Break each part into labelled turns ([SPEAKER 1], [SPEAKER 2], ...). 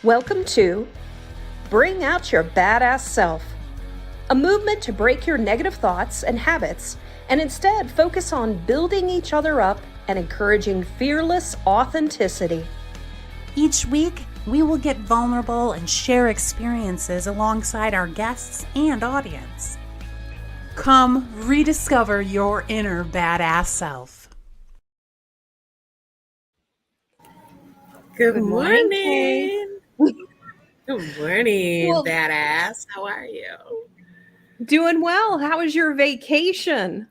[SPEAKER 1] Welcome to Bring Out Your Badass Self, a movement to break your negative thoughts and habits and instead focus on building each other up and encouraging fearless authenticity.
[SPEAKER 2] Each week, we will get vulnerable and share experiences alongside our guests and audience. Come rediscover your inner badass self.
[SPEAKER 3] Good morning. Good morning,
[SPEAKER 1] Well,
[SPEAKER 3] badass. How are you?
[SPEAKER 1] Doing well. How was your vacation?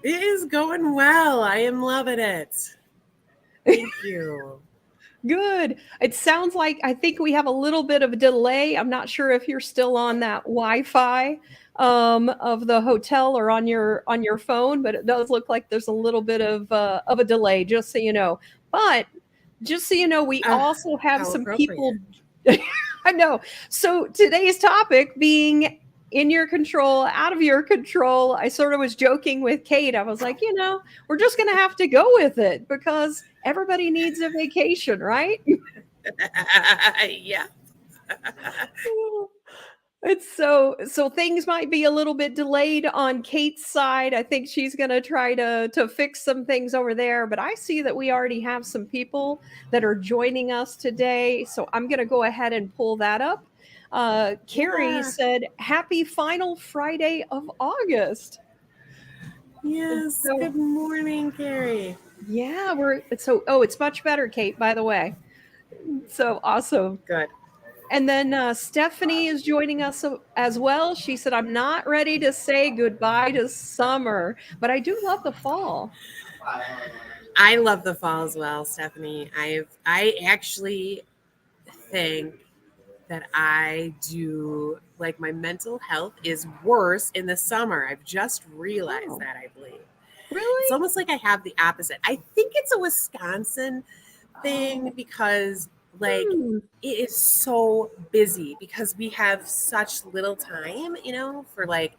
[SPEAKER 3] It is going well. I am loving it. Thank you.
[SPEAKER 1] Good. It sounds like I think we have a little bit of a delay. I'm not sure if you're still on that Wi-Fi of the hotel or on your phone, but it does look like there's a little bit of a delay, just so you know. But just so you know, we also have
[SPEAKER 3] how
[SPEAKER 1] some people.
[SPEAKER 3] appropriate.
[SPEAKER 1] I know. So today's topic being in your control, out of your control. I sort of was joking with Kate. I was like, we're just going to have to go with it because everybody needs a vacation, right?
[SPEAKER 3] Yeah.
[SPEAKER 1] It's so things might be a little bit delayed on Kate's side. I think she's going to try to fix some things over there, but I see that we already have some people that are joining us today. So I'm going to go ahead and pull that up. Carrie said, "Happy final Friday of August."
[SPEAKER 3] Yes.
[SPEAKER 1] So,
[SPEAKER 3] Good morning, Carrie.
[SPEAKER 1] yeah, it's much better, Kate, by the way. So awesome.
[SPEAKER 3] Good.
[SPEAKER 1] And then Stephanie is joining us as well. She said, "I'm not ready to say goodbye to summer, but I do love the fall."
[SPEAKER 3] I love the fall as well, Stephanie. I actually think that I do, like, my mental health is worse in the summer. I've just realized that, I believe.
[SPEAKER 1] Really?
[SPEAKER 3] It's almost like I have the opposite. I think it's a Wisconsin thing because, like, it is so busy because we have such little time, for like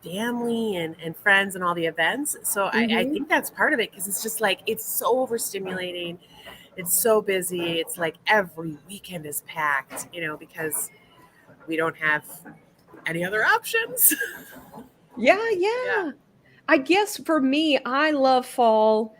[SPEAKER 3] family and friends and all the events. So I think that's part of it because it's just like it's so overstimulating. It's so busy. It's like every weekend is packed, because we don't have any other options.
[SPEAKER 1] Yeah. I guess for me, I love fall.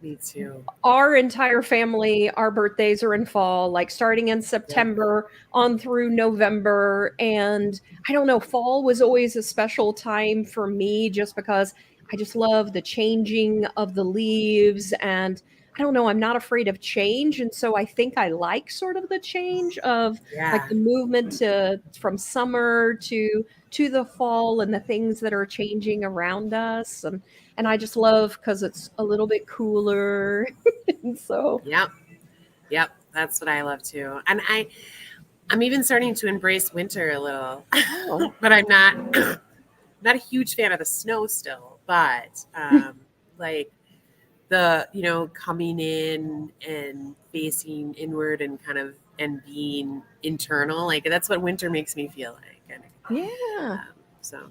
[SPEAKER 3] Me too.
[SPEAKER 1] Our entire family, our birthdays are in fall, like starting in September on through November. And I don't know, fall was always a special time for me just because I just love the changing of the leaves. And I don't know, I'm not afraid of change. And so I think I like sort of the change of like the movement from summer to the fall and the things that are changing around us. And I just love because it's a little bit cooler. And so
[SPEAKER 3] Yep. That's what I love too. And I'm even starting to embrace winter a little, but I'm not a huge fan of the snow still, but like the, coming in and facing inward and kind of, and being internal, like that's what winter makes me feel like.
[SPEAKER 1] yeah.
[SPEAKER 3] So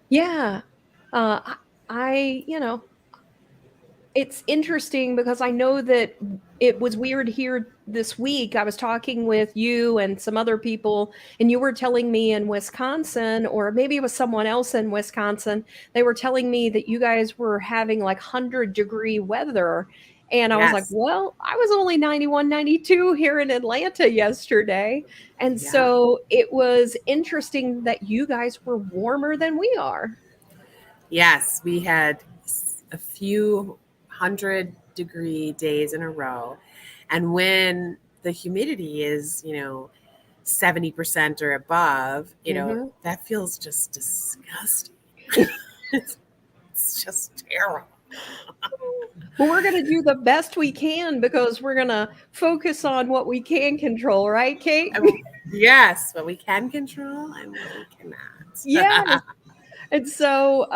[SPEAKER 1] Yeah. It's interesting because I know that it was weird here this week. I was talking with you and some other people, and you were telling me in Wisconsin, or maybe it was someone else in Wisconsin, they were telling me that you guys were having like 100-degree weather. And I was like, well, I was only 91, 92 here in Atlanta yesterday. And so it was interesting that you guys were warmer than we are.
[SPEAKER 3] Yes, we had a few 100-degree days in a row. And when the humidity is, 70% or above, that feels just disgusting. It's just terrible.
[SPEAKER 1] Well, we're going to do the best we can because we're going to focus on what we can control, right, Kate?
[SPEAKER 3] Yes, what we can control and what we cannot.
[SPEAKER 1] Yes. And so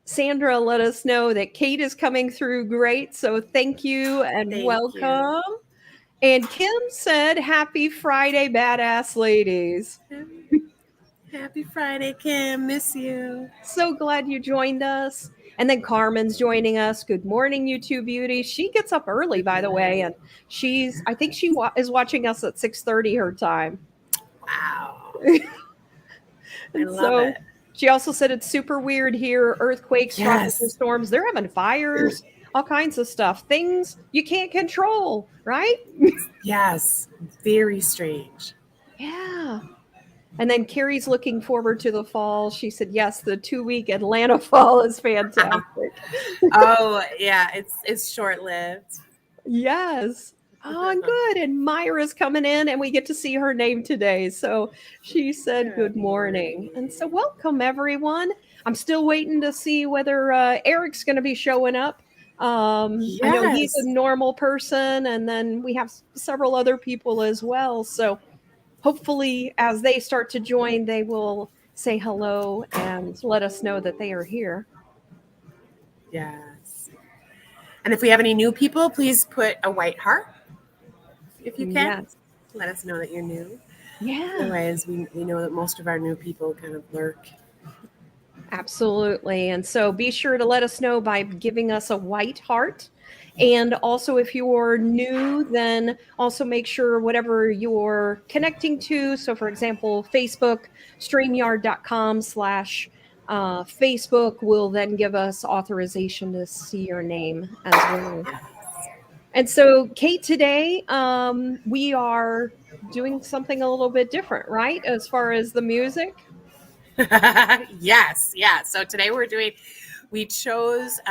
[SPEAKER 1] Sandra let us know that Kate is coming through great. So thank you and welcome. You. And Kim said, "Happy Friday, badass ladies."
[SPEAKER 3] Happy Friday, Kim. Miss you.
[SPEAKER 1] So glad you joined us. And then Carmen's joining us. Good morning, you two beauties. She gets up early, by the way, and I think she is watching us at 6:30 her time.
[SPEAKER 3] Wow. I
[SPEAKER 1] And
[SPEAKER 3] love it.
[SPEAKER 1] She also said it's super weird here. Earthquakes,
[SPEAKER 3] Yes.
[SPEAKER 1] tropical storms. They're having fires, all kinds of stuff. Things you can't control, right?
[SPEAKER 3] Yes. Very strange.
[SPEAKER 1] Yeah. And then Carrie's looking forward to the fall. She said, yes, the 2-week Atlanta fall is fantastic.
[SPEAKER 3] Oh, yeah. It's short-lived.
[SPEAKER 1] Yes. Oh, good. And Myra's coming in, and we get to see her name today. So she said good morning. And so welcome, everyone. I'm still waiting to see whether Eric's going to be showing up. I know he's a normal person, and then we have several other people as well. So hopefully, as they start to join, they will say hello and let us know that they are here.
[SPEAKER 3] Yes. And if we have any new people, please put a white heart if you can.
[SPEAKER 1] Yes.
[SPEAKER 3] Let us know that you're new.
[SPEAKER 1] Yeah.
[SPEAKER 3] Otherwise, we know that most of our new people kind of lurk.
[SPEAKER 1] Absolutely. And so be sure to let us know by giving us a white heart. And also, if you're new, then also make sure whatever you're connecting to. So, for example, Facebook, StreamYard.com/Facebook will then give us authorization to see your name as well. And so, Kate, today we are doing something a little bit different, right? As far as the music.
[SPEAKER 3] Yes. Yeah. So today we chose,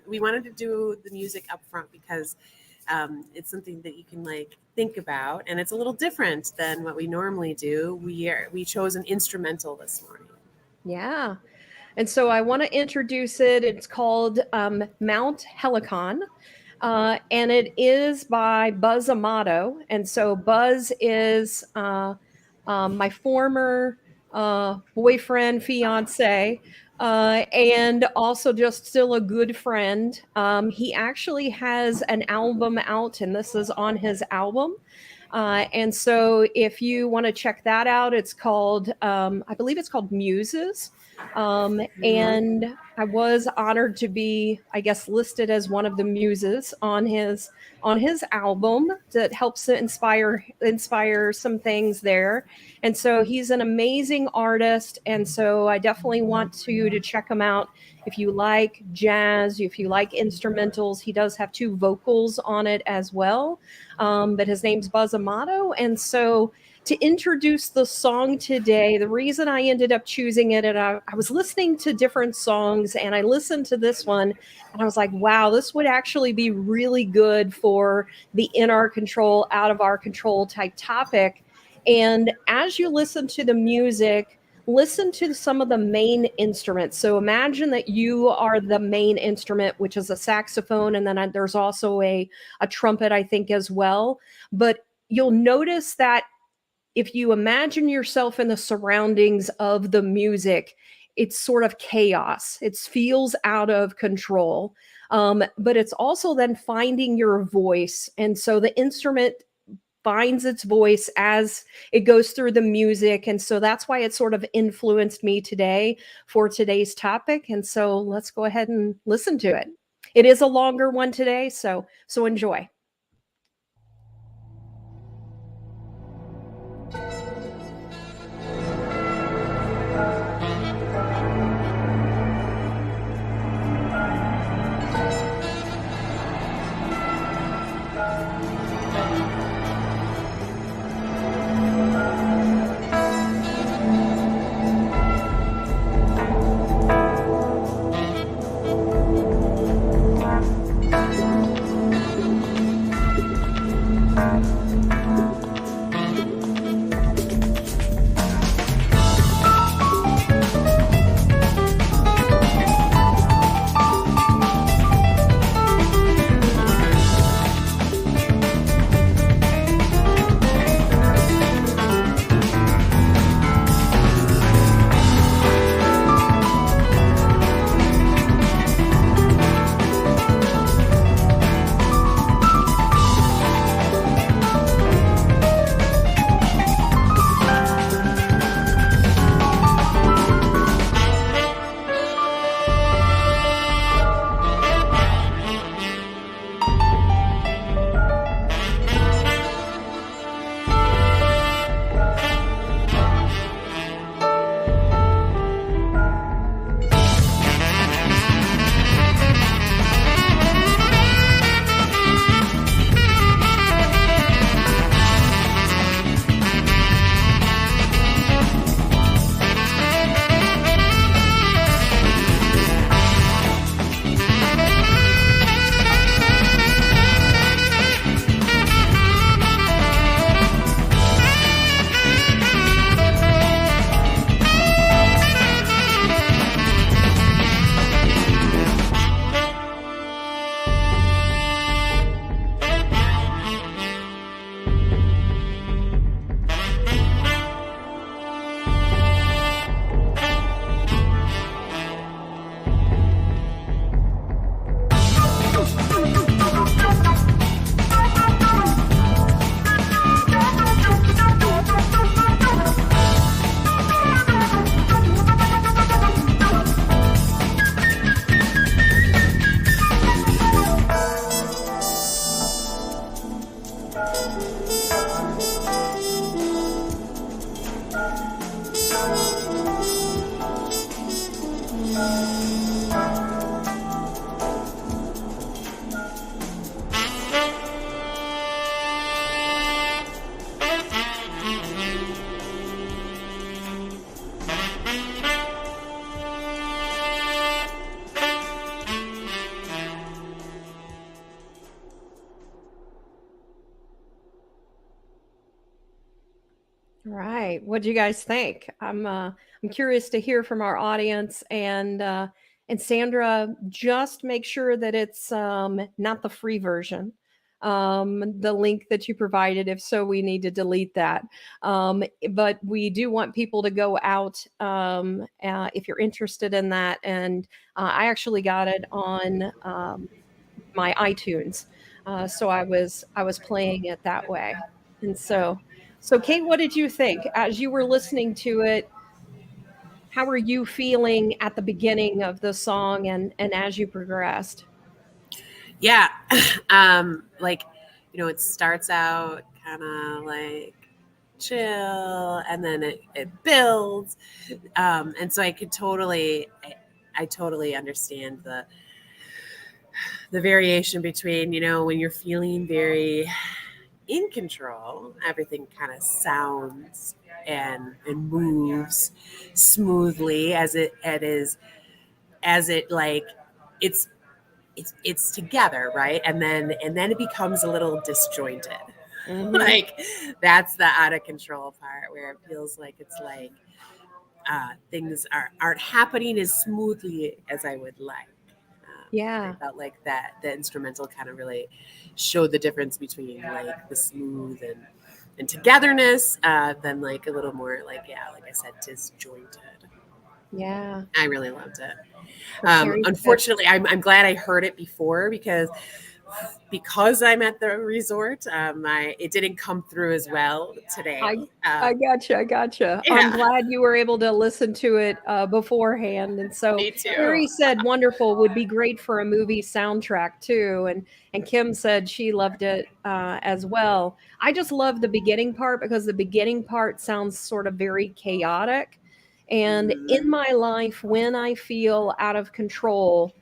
[SPEAKER 3] we wanted to do the music up front because it's something that you can like think about, and it's a little different than what we normally do. We chose an instrumental this morning.
[SPEAKER 1] Yeah. And so I want to introduce it. It's called Mount Helicon. And it is by Buzz Amato. And so Buzz is my former boyfriend, fiance, and also just still a good friend. He actually has an album out, and this is on his album. And so if you want to check that out, it's called, I believe it's called Muses. And I was honored to be, I guess, listed as one of the muses on his album that helps to inspire some things there. And so he's an amazing artist. And so I definitely want you to check him out. If you like jazz, if you like instrumentals, he does have 2 vocals on it as well. But his name's Buzz Amato. And so to introduce the song today, the reason I ended up choosing it, and I was listening to different songs, and I listened to this one, and I was like, wow, this would actually be really good for the in our control, out of our control type topic. And as you listen to the music, listen to some of the main instruments. So imagine that you are the main instrument, which is a saxophone, and then there's also a trumpet, I think, as well. But you'll notice that if you imagine yourself in the surroundings of the music, it's sort of chaos. It feels out of control. But it's also then finding your voice. And so the instrument finds its voice as it goes through the music. And so that's why it sort of influenced me today for today's topic. And so let's go ahead and listen to it. It is a longer one today, so enjoy. All right. What do you guys think? I'm curious to hear from our audience, and Sandra, just make sure that it's not the free version. The link that you provided. If so, we need to delete that. But we do want people to go out if you're interested in that. And I actually got it on my iTunes, so I was playing it that way. And so, Kate, what did you think as you were listening to it? How were you feeling at the beginning of the song and as you progressed?
[SPEAKER 3] Yeah. Like, it starts out kind of like chill, and then it builds. And so I totally understand the variation between, when you're feeling very in control, everything kind of sounds and moves smoothly as it like it's it's together, right? And then it becomes a little disjointed.
[SPEAKER 1] Hmm.
[SPEAKER 3] Like, that's the out of control part, where it feels like it's like things aren't happening as smoothly as I would like. I
[SPEAKER 1] Yeah.
[SPEAKER 3] felt like that the instrumental kind of really showed the difference between like the smooth and togetherness, than like a little more like, yeah, like I said, disjointed.
[SPEAKER 1] Yeah.
[SPEAKER 3] I really loved it.
[SPEAKER 1] So Carrie said,
[SPEAKER 3] Unfortunately, I'm glad I heard it before, because I'm at the resort. It didn't come through as well
[SPEAKER 1] I
[SPEAKER 3] today.
[SPEAKER 1] I gotcha, I gotcha. I'm
[SPEAKER 3] Yeah,
[SPEAKER 1] glad you were able to listen to it beforehand. And so
[SPEAKER 3] me too.
[SPEAKER 1] Carrie said, "Wonderful, would be great for a movie soundtrack too." And Kim said she loved it as well. I just love the beginning part because the beginning part sounds sort of very chaotic. And in
[SPEAKER 3] Mhm.
[SPEAKER 1] my life, when I feel out of control,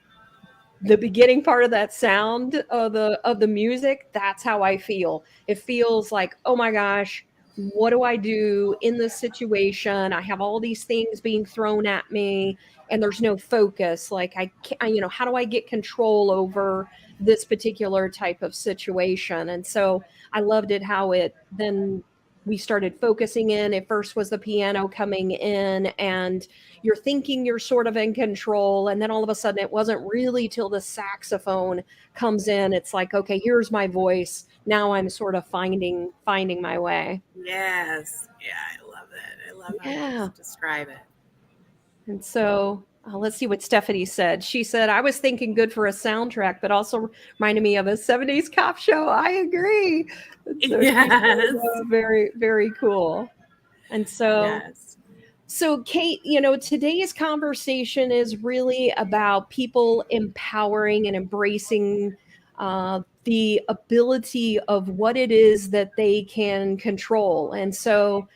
[SPEAKER 1] the beginning part of that sound of the music, that's how I feel. It feels like, oh my gosh, what do I do in this situation? I have all these things being thrown at me and there's no focus. Like, I can't, how do I get control over this particular type of situation? And so I loved it how it then we started focusing in. At first was the piano coming in, and you're thinking you're sort of in control, and then all of a sudden it wasn't really till the saxophone comes in. It's like, okay, here's my voice. Now I'm sort of finding my way.
[SPEAKER 3] Yes. Yeah, I love it. I love how you
[SPEAKER 1] Yeah.
[SPEAKER 3] describe it.
[SPEAKER 1] And so let's see what Stephanie said. She said, I was thinking good for a soundtrack, but also reminded me of a 70s cop show. I agree. And so she said,
[SPEAKER 3] Yes.
[SPEAKER 1] very, very cool. And
[SPEAKER 3] Yes.
[SPEAKER 1] so, Kate, today's conversation is really about people empowering and embracing the ability of what it is that they can control. And so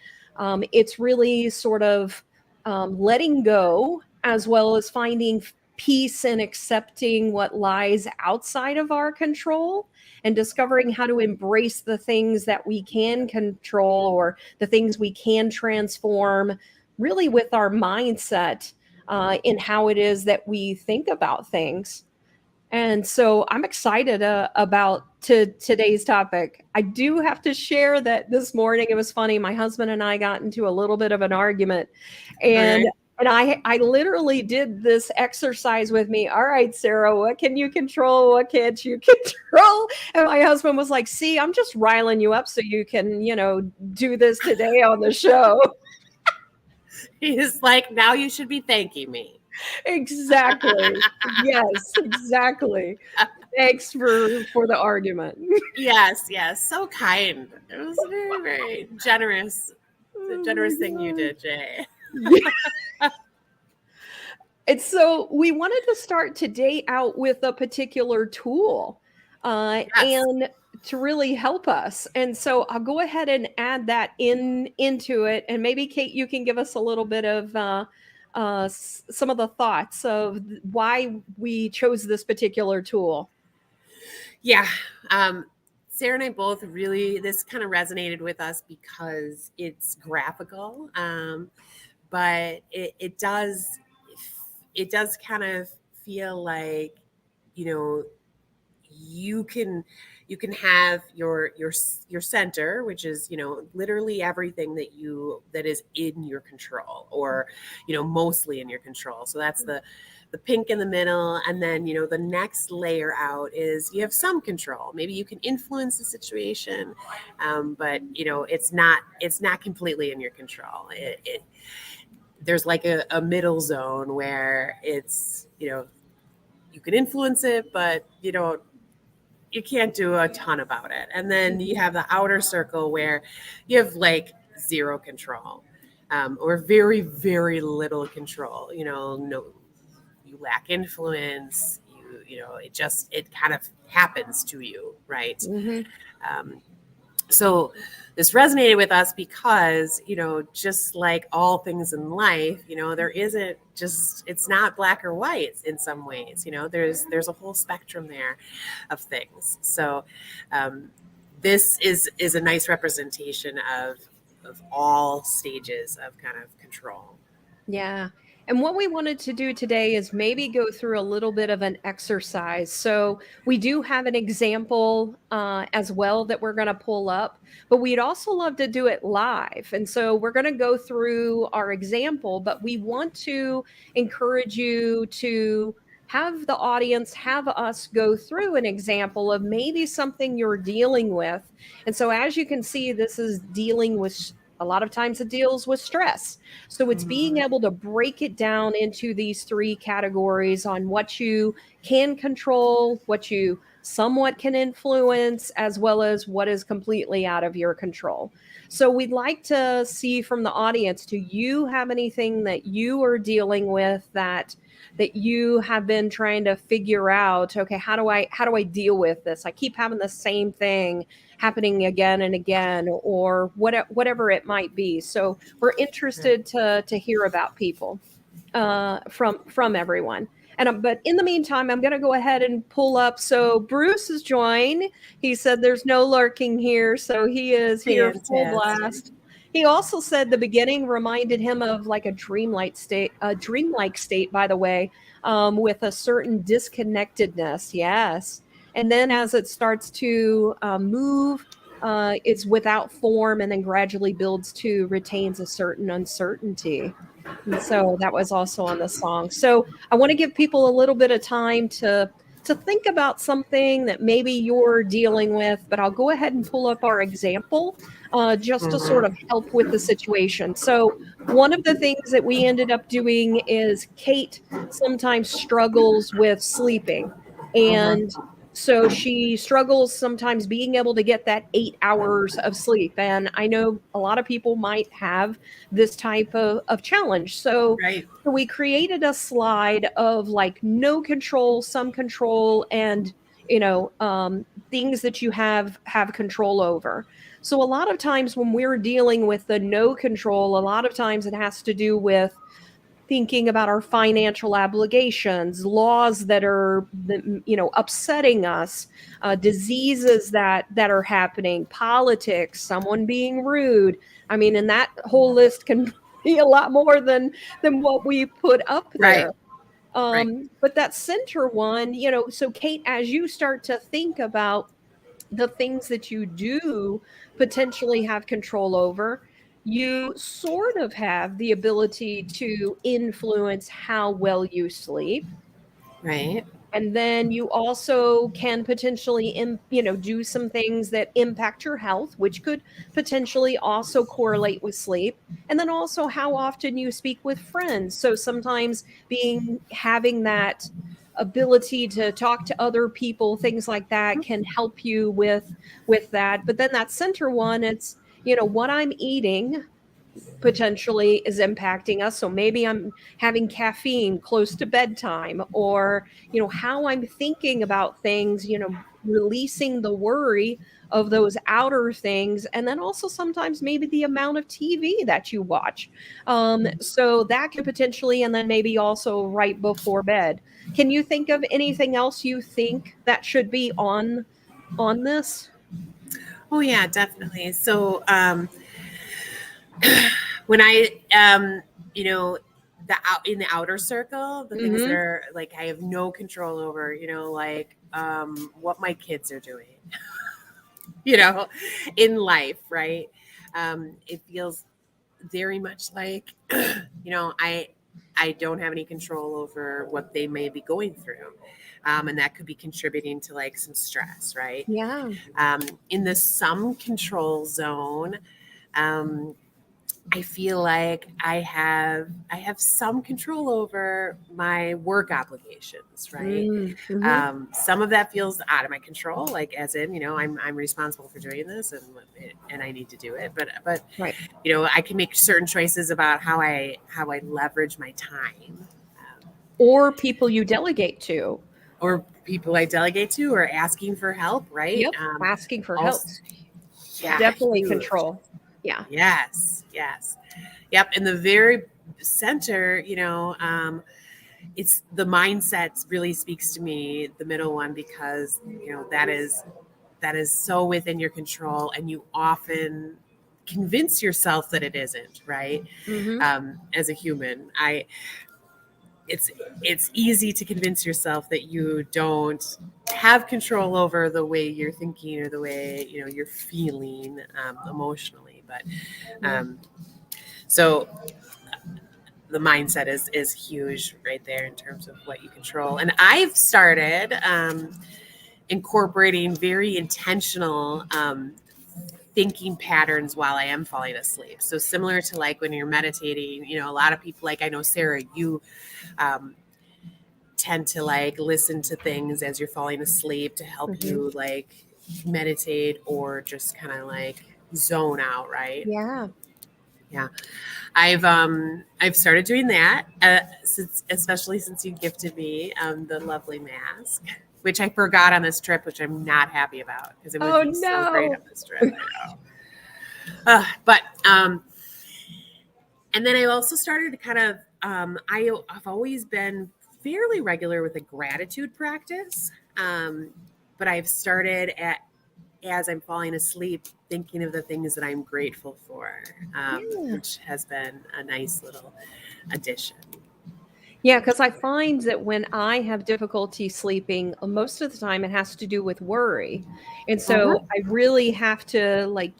[SPEAKER 1] it's really sort of letting go as well as finding peace and accepting what lies outside of our control and discovering how to embrace the things that we can control or the things we can transform, really with our mindset in how it is that we think about things. And so I'm excited about today's topic. I do have to share that this morning it was funny. My husband and I got into a little bit of an argument, and
[SPEAKER 3] Okay.
[SPEAKER 1] I literally did this exercise with me. All right, Sarah, what can you control? What can't you control? And my husband was like, "See, I'm just riling you up so you can, do this today on the show."
[SPEAKER 3] He's like, now you should be thanking me.
[SPEAKER 1] Exactly. Yes, exactly. Thanks for the argument.
[SPEAKER 3] Yes, yes. So kind. It was very, very generous. The
[SPEAKER 1] Oh
[SPEAKER 3] generous
[SPEAKER 1] my
[SPEAKER 3] thing you
[SPEAKER 1] gosh.
[SPEAKER 3] did, Jay.
[SPEAKER 1] Yeah. And so we wanted to start today out with a particular tool
[SPEAKER 3] Yes.
[SPEAKER 1] and to really help us. And so I'll go ahead and add that into it. And maybe Kate, you can give us a little bit of some of the thoughts of why we chose this particular tool.
[SPEAKER 3] Yeah. Sarah and I both really, this kind of resonated with us because it's graphical. But it does kind of feel like, you know you can have your center, which is, literally everything that is in your control, or, mostly in your control. So that's the pink in the middle. And then, the next layer out is you have some control. Maybe you can influence the situation, but it's not completely in your control. There's like a middle zone where it's, you can influence it, but you can't do a ton about it. And then you have the outer circle where you have like zero control, or very, very little control. No, you lack influence. It kind of happens to you, right? So this resonated with us because, just like all things in life, there isn't just, it's not black or white in some ways, there's a whole spectrum there of things. So this is a nice representation of all stages of kind of control.
[SPEAKER 1] Yeah. And what we wanted to do today is maybe go through a little bit of an exercise. So we do have an example as well that we're going to pull up, but we'd also love to do it live. And so we're going to go through our example, but we want to encourage you to have the audience, have us go through an example of maybe something you're dealing with. And so as you can see, this is dealing with, a lot of times it deals with stress. So it's being able to break it down into these three categories on what you can control, what you somewhat can influence, as well as what is completely out of your control. So we'd like to see from the audience, do you have anything that you are dealing with that you have been trying to figure out, okay, how do I deal with this? I keep having the same thing happening again and again, or whatever it might be. So we're interested to hear about people from everyone. And but in the meantime, I'm going to go ahead and pull up. So Bruce has joined. He said there's no lurking here, so he is here full blast. He also said the beginning reminded him of like a dreamlike state, by the way, with a certain disconnectedness. Yes. And then as it starts to move, it's without form, and then gradually builds to retains a certain uncertainty. And so that was also on the song. So I want to give people a little bit of time to think about something that maybe you're dealing with, but I'll go ahead and pull up our example just to sort of help with the situation. So one of the things that we ended up doing is Kate sometimes struggles with sleeping. And so she struggles sometimes being able to get that 8 hours of sleep. And I know a lot of people might have this type of challenge. So we created a slide of like no control, some control, and, things that you have control over. So a lot of times when we're dealing with the no control, a lot of times it has to do with thinking about our financial obligations, laws that are, upsetting us, diseases that are happening, politics, someone being rude. I mean, and that whole list can be a lot more than what we put up there. But that center one, so Kate, as you start to think about the things that you do potentially have control over, you sort of have the ability to influence how well you sleep.
[SPEAKER 3] Right.
[SPEAKER 1] And then you also can potentially, do some things that impact your health, which could potentially also correlate with sleep. And then also how often you speak with friends. So sometimes having that ability to talk to other people, things like that can help you with that. But then that center one, it's, what I'm eating potentially is impacting us. So maybe I'm having caffeine close to bedtime, or, how I'm thinking about things, releasing the worry of those outer things. And then also sometimes maybe the amount of TV that you watch. So that could potentially, and then maybe also right before bed. Can you think of anything else you think that should be on this?
[SPEAKER 3] Oh yeah, definitely. So when I in the outer circle, the things that are like I have no control over, like what my kids are doing, you know, in life, right? It feels very much like, you know, I don't have any control over what they may be going through. And that could be contributing to like some stress, right?
[SPEAKER 1] Yeah.
[SPEAKER 3] In the some control zone, um, I feel like I have some control over my work obligations, right?
[SPEAKER 1] Mm-hmm.
[SPEAKER 3] Some of that feels out of my control, like as in, you know, I'm responsible for doing this and I need to do it. But
[SPEAKER 1] Right.
[SPEAKER 3] you know, I can make certain choices about how I leverage my time,
[SPEAKER 1] Or people you delegate to.
[SPEAKER 3] or people I delegate to, or asking for help, right?
[SPEAKER 1] Yep. Asking for help.
[SPEAKER 3] Also, yeah,
[SPEAKER 1] Definitely
[SPEAKER 3] huge.
[SPEAKER 1] control. Yeah.
[SPEAKER 3] Yes, yes. Yep. In the very center, you know, it's the mindset really speaks to me, the middle one, because, you know, that is so within your control, and you often convince yourself that it isn't, right?
[SPEAKER 1] Mm-hmm.
[SPEAKER 3] As a human, it's it's easy to convince yourself that you don't have control over the way you're thinking or the way, you know, you're feeling emotionally. But
[SPEAKER 1] Yeah.
[SPEAKER 3] so the mindset is huge right there in terms of what you control. And I've started incorporating very intentional thinking patterns while I am falling asleep. So similar to like when you're meditating, you know, a lot of people, like I know Sarah, you um, tend to like listen to things as you're falling asleep to help
[SPEAKER 1] Mm-hmm.
[SPEAKER 3] you like meditate or just kind of like zone out, right?
[SPEAKER 1] Yeah.
[SPEAKER 3] Yeah. I've started doing that especially since you gifted me the lovely mask, which I forgot on this trip, which I'm not happy about because it would
[SPEAKER 1] Oh
[SPEAKER 3] be so great on
[SPEAKER 1] no.
[SPEAKER 3] this trip. I know. But and then I also started to kind of I've always been fairly regular with a gratitude practice, but I've started at as I'm falling asleep, thinking of the things that I'm grateful for,
[SPEAKER 1] Yeah.
[SPEAKER 3] which has been a nice little addition.
[SPEAKER 1] Yeah, because I find that when I have difficulty sleeping, most of the time it has to do with worry. And so
[SPEAKER 3] Mhm.
[SPEAKER 1] I really have to like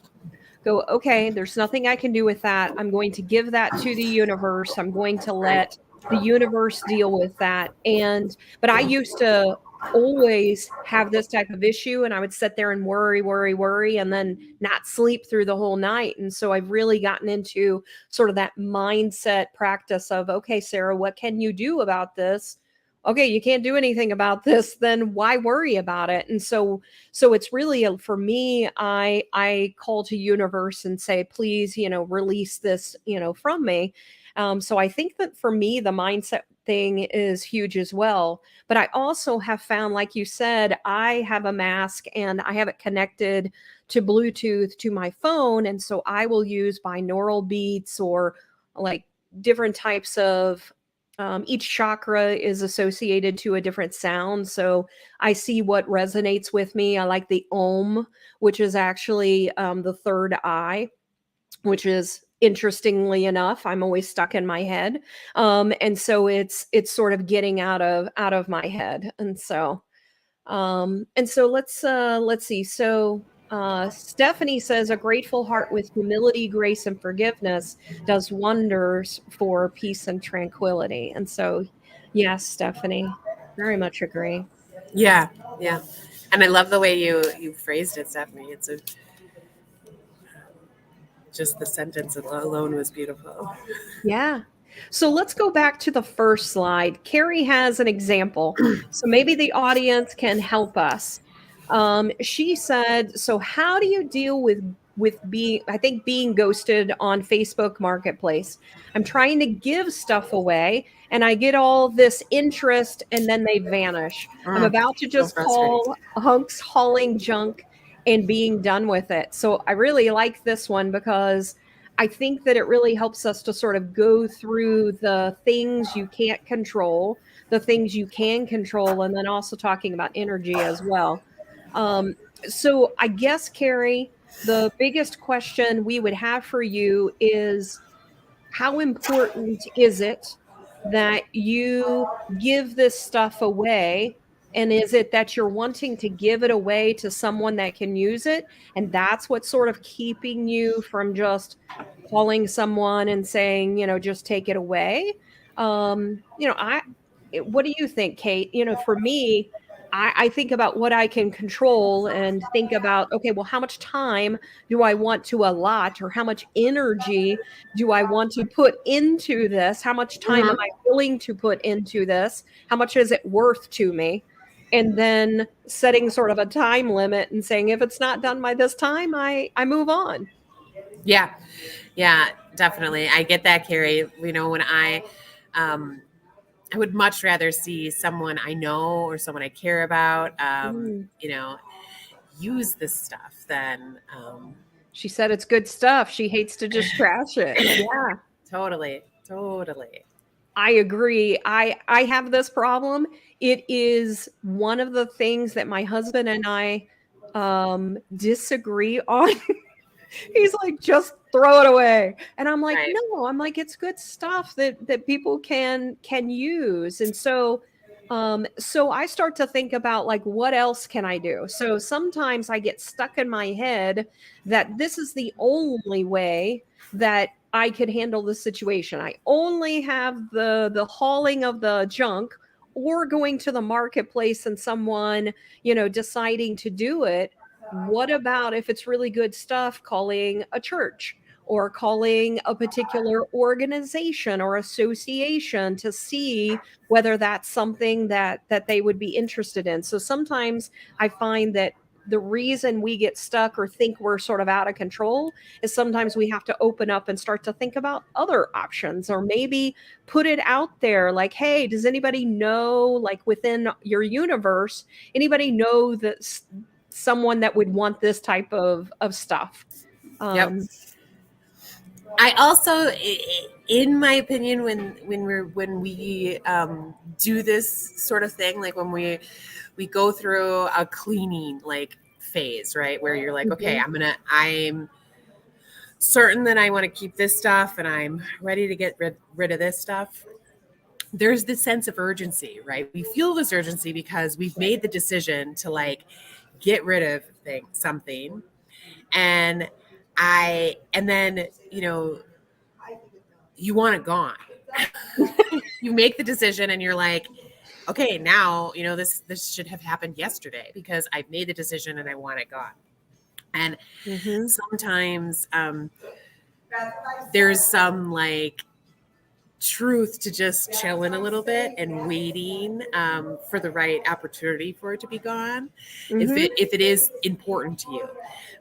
[SPEAKER 1] go, okay, there's nothing I can do with that. I'm going to give that to the universe. I'm going to
[SPEAKER 3] Right.
[SPEAKER 1] let the universe deal with that. But I used to always have this type of issue, and I would sit there and worry, worry, worry, and then not sleep through the whole night. And so I've really gotten into sort of that mindset practice of, okay, Sarah, what can you do about this? Okay, you can't do anything about this, then why worry about it? And so it's really for me, I call to universe and say, please, release this, from me. So I think that for me the mindset thing is huge as well. But I also have found, like you said, I have a mask and I have it connected to Bluetooth to my phone, and so I will use binaural beats or like different types of each chakra is associated to a different sound. So I see what resonates with me. I like the Om, which is actually the third eye, which is interestingly enough, I'm always stuck in my head. And so it's sort of getting out of my head. And so let's see. So Stephanie says a grateful heart with humility, grace, and forgiveness does wonders for peace and tranquility. And so, yes, Stephanie, very much agree.
[SPEAKER 3] Yeah, yeah. And I love the way you phrased it, Stephanie. Just the sentence alone was beautiful.
[SPEAKER 1] Yeah. So let's go back to the first slide. Carrie has an example. So maybe the audience can help us. She said, so how do you deal with being ghosted on Facebook Marketplace? I'm trying to give stuff away and I get all this interest and then they vanish. I'm about to
[SPEAKER 3] So
[SPEAKER 1] just
[SPEAKER 3] frustrating.
[SPEAKER 1] call hunks hauling junk and being done with it. So I really like this one because I think that it really helps us to sort of go through the things you can't control, the things you can control, and then also talking about energy as well. Um, so I guess, Carrie, the biggest question we would have for you is how important is it that you give this stuff away And is it that you're wanting to give it away to someone that can use it? And that's what's sort of keeping you from just calling someone and saying, just take it away. What do you think, Kate? For me, I think about what I can control and think about, okay, well, how much time do I want to allot, or how much energy do I want to put into this? How much time am I willing to put into this? How much is it worth to me? And then setting sort of a time limit and saying, if it's not done by this time, I move on.
[SPEAKER 3] Yeah. Yeah, definitely. I get that, Carrie. When I would much rather see someone I know or someone I care about, use this stuff than.
[SPEAKER 1] She said it's good stuff. She hates to just trash it. Yeah.
[SPEAKER 3] Totally.
[SPEAKER 1] I agree. I have this problem. It is one of the things that my husband and I disagree on. He's like, just throw it away. And I'm like,
[SPEAKER 3] Right.
[SPEAKER 1] no, it's good stuff that people can use. And so I start to think about, like, what else can I do? So sometimes I get stuck in my head that this is the only way that I could handle the situation. I only have the hauling of the junk, or going to the marketplace and someone, deciding to do it. What about if it's really good stuff, calling a church or calling a particular organization or association to see whether that's something that they would be interested in? So sometimes I find that the reason we get stuck or think we're sort of out of control is sometimes we have to open up and start to think about other options, or maybe put it out there like, hey, does anybody know, like, within your universe, anybody know that someone that would want this type of stuff?
[SPEAKER 3] Yep. I also, in my opinion, when we do this sort of thing, like when we go through a cleaning like phase, right, where you're like, okay, I'm certain that I want to keep this stuff and I'm ready to get rid of this stuff. There's this sense of urgency, right? We feel this urgency because we've made the decision to, like, get rid of something. And then, you want it gone. You make the decision and you're like, okay, now, this should have happened yesterday because I've made the decision and I want it gone. And sometimes there's some, like, truth to just chilling a little bit and waiting for the right opportunity for it to be gone, if it is important to you.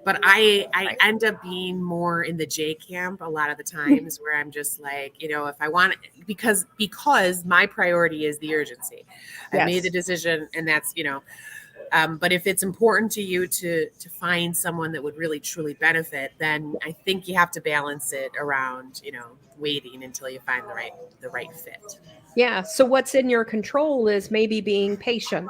[SPEAKER 3] But I end up being more in the J camp a lot of the times, where I'm just like, if I want it, because my priority is the urgency. I made the decision, and that's, but if it's important to you to find someone that would really truly benefit, then I think you have to balance it around, waiting until you find the right fit.
[SPEAKER 1] Yeah. So what's in your control is maybe being patient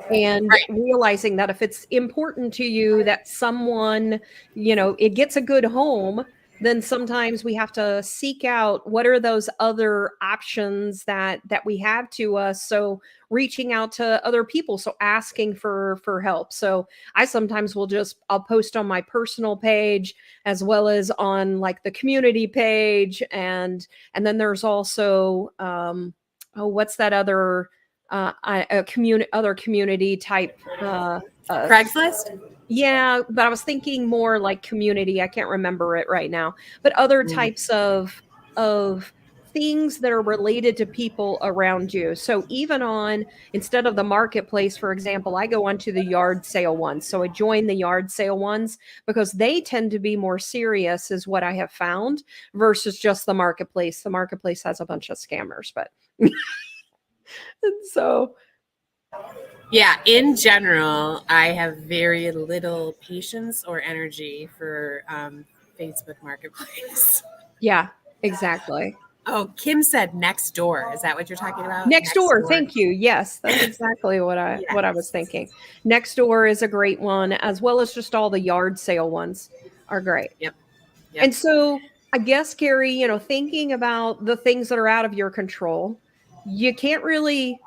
[SPEAKER 1] and realizing that if it's important to you that someone, it gets a good home, then sometimes we have to seek out what are those other options that we have to us. So reaching out to other people, so asking for help. So I sometimes I'll post on my personal page as well as on, like, the community page, and then there's also what's that other other community type
[SPEAKER 3] Craigslist?
[SPEAKER 1] Yeah, but I was thinking more like community. I can't remember it right now. But other types of things that are related to people around you. So even instead of the marketplace, for example, I go onto the yard sale ones. So I join the yard sale ones because they tend to be more serious, is what I have found, versus just the marketplace. The marketplace has a bunch of scammers, but so.
[SPEAKER 3] Yeah, in general, I have very little patience or energy for Facebook Marketplace.
[SPEAKER 1] Yeah, exactly.
[SPEAKER 3] Oh, Kim said next door. Is that what you're talking about?
[SPEAKER 1] Next door. Thank you. Yes, that's exactly what I was thinking. Next door is a great one, as well as just all the yard sale ones are great.
[SPEAKER 3] Yep.
[SPEAKER 1] And so I guess, Gary, thinking about the things that are out of your control, you can't really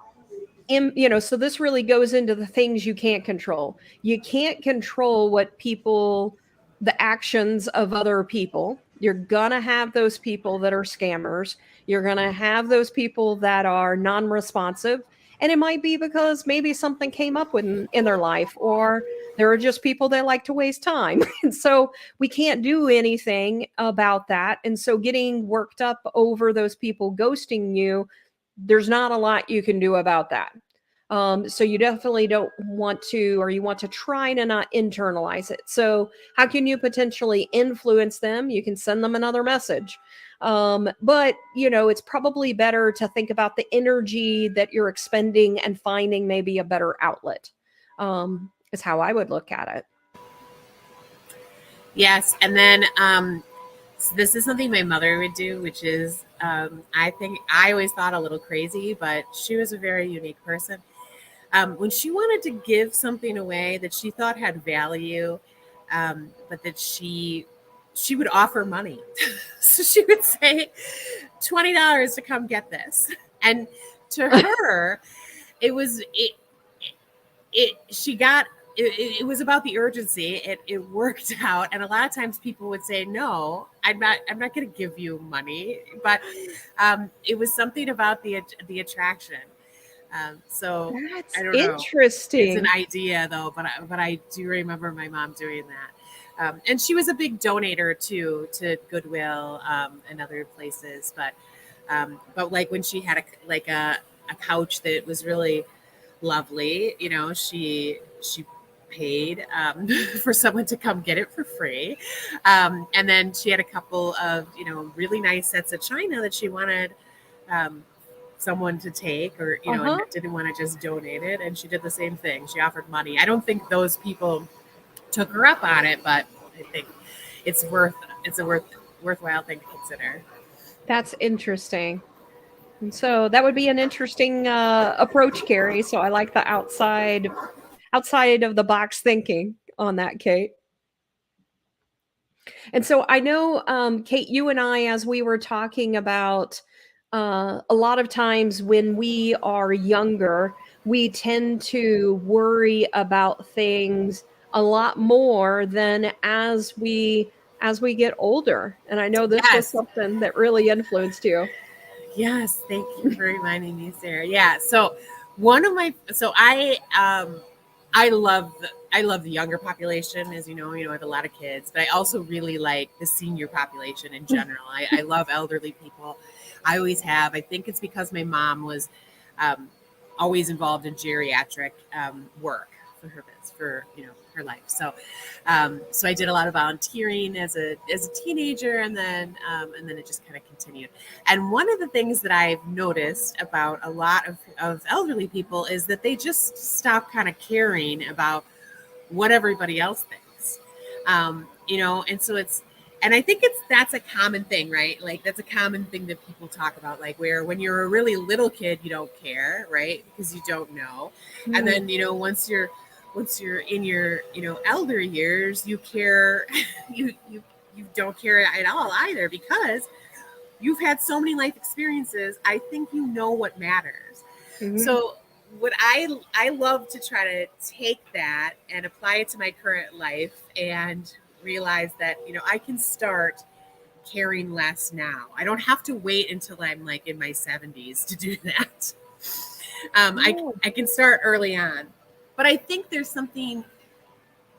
[SPEAKER 1] so this really goes into the things you can't control. You can't control the actions of other people. You're gonna have those people that are scammers. You're gonna have those people that are non-responsive. And it might be because maybe something came up in their life, or there are just people that like to waste time. And so we can't do anything about that. And so getting worked up over those people ghosting you, there's not a lot you can do about that. So you definitely don't want to, or you want to try to not internalize it. So how can you potentially influence them? You can send them another message. But it's probably better to think about the energy that you're expending and finding maybe a better outlet. Is how I would look at it.
[SPEAKER 3] Yes. And then so this is something my mother would do, which is I think I always thought a little crazy, but she was a very unique person. When she wanted to give something away that she thought had value, but that she would offer money. So she would say $20 to come get this. And to her, it was it was about the urgency. It worked out. And a lot of times people would say, no, I'm not going to give you money. But it was something about the attraction. So
[SPEAKER 1] That's
[SPEAKER 3] I don't know.
[SPEAKER 1] interesting.
[SPEAKER 3] It's an idea though, but I do remember my mom doing that. And she was a big donator too, to Goodwill and other places. But like when she had a couch that was really lovely, she paid for someone to come get it for free. And then she had a couple of, really nice sets of china that she wanted someone to take, or didn't want to just donate it, and she did the same thing. She offered money. I don't think those people took her up on it, but I think it's a worthwhile thing to consider.
[SPEAKER 1] That's interesting. And so that would be an interesting approach, Carrie. So I like the outside of the box thinking on that, Kate. And so I know, Kate, you and I, as we were talking about, a lot of times when we are younger, we tend to worry about things a lot more than as we get older. And I know this was
[SPEAKER 3] Yes.
[SPEAKER 1] something that really influenced you.
[SPEAKER 3] Yes, thank you for reminding me, Sarah. Yeah, so I love the younger population, as you know, I have a lot of kids, but I also really like the senior population in general. I love elderly people. I always have. I think it's because my mom was always involved in geriatric work for her life. So I did a lot of volunteering as a teenager, and then it just kind of continued. And one of the things that I've noticed about a lot of elderly people is that they just stop kind of caring about what everybody else thinks. And so and I think that's a common thing, right? Like that's a common thing that people talk about, like where when you're a really little kid, you don't care, right? Because you don't know. Mm. And then, once you're in your, elder years, you care, you don't care at all either, because you've had so many life experiences. I think you know what matters. Mm-hmm. So what I love to try to take that and apply it to my current life and realize that, I can start caring less now. I don't have to wait until I'm like in my 70s to do that. I can start early on. But I think there's something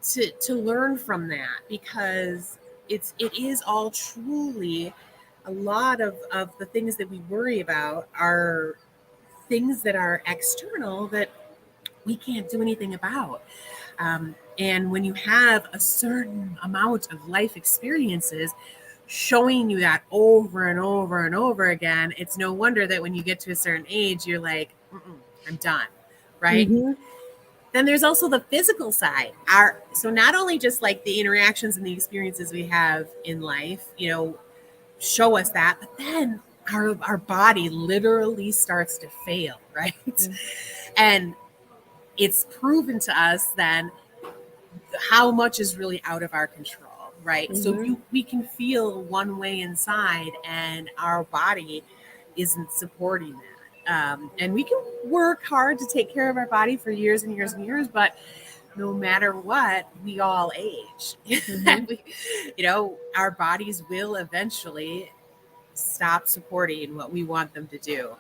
[SPEAKER 3] to learn from that, because it is all truly a lot of the things that we worry about are things that are external that we can't do anything about. And when you have a certain amount of life experiences showing you that over and over and over again, it's no wonder that when you get to a certain age, you're like, I'm done, right? Mm-hmm. Then there's also the physical side. So not only just like the interactions and the experiences we have in life, show us that, but then our body literally starts to fail, right? Mm-hmm. And it's proven to us then how much is really out of our control, right? Mm-hmm. So we can feel one way inside and our body isn't supporting that. And we can work hard to take care of our body for years and years and years, but no matter what, we all age. Our bodies will eventually stop supporting what we want them to do.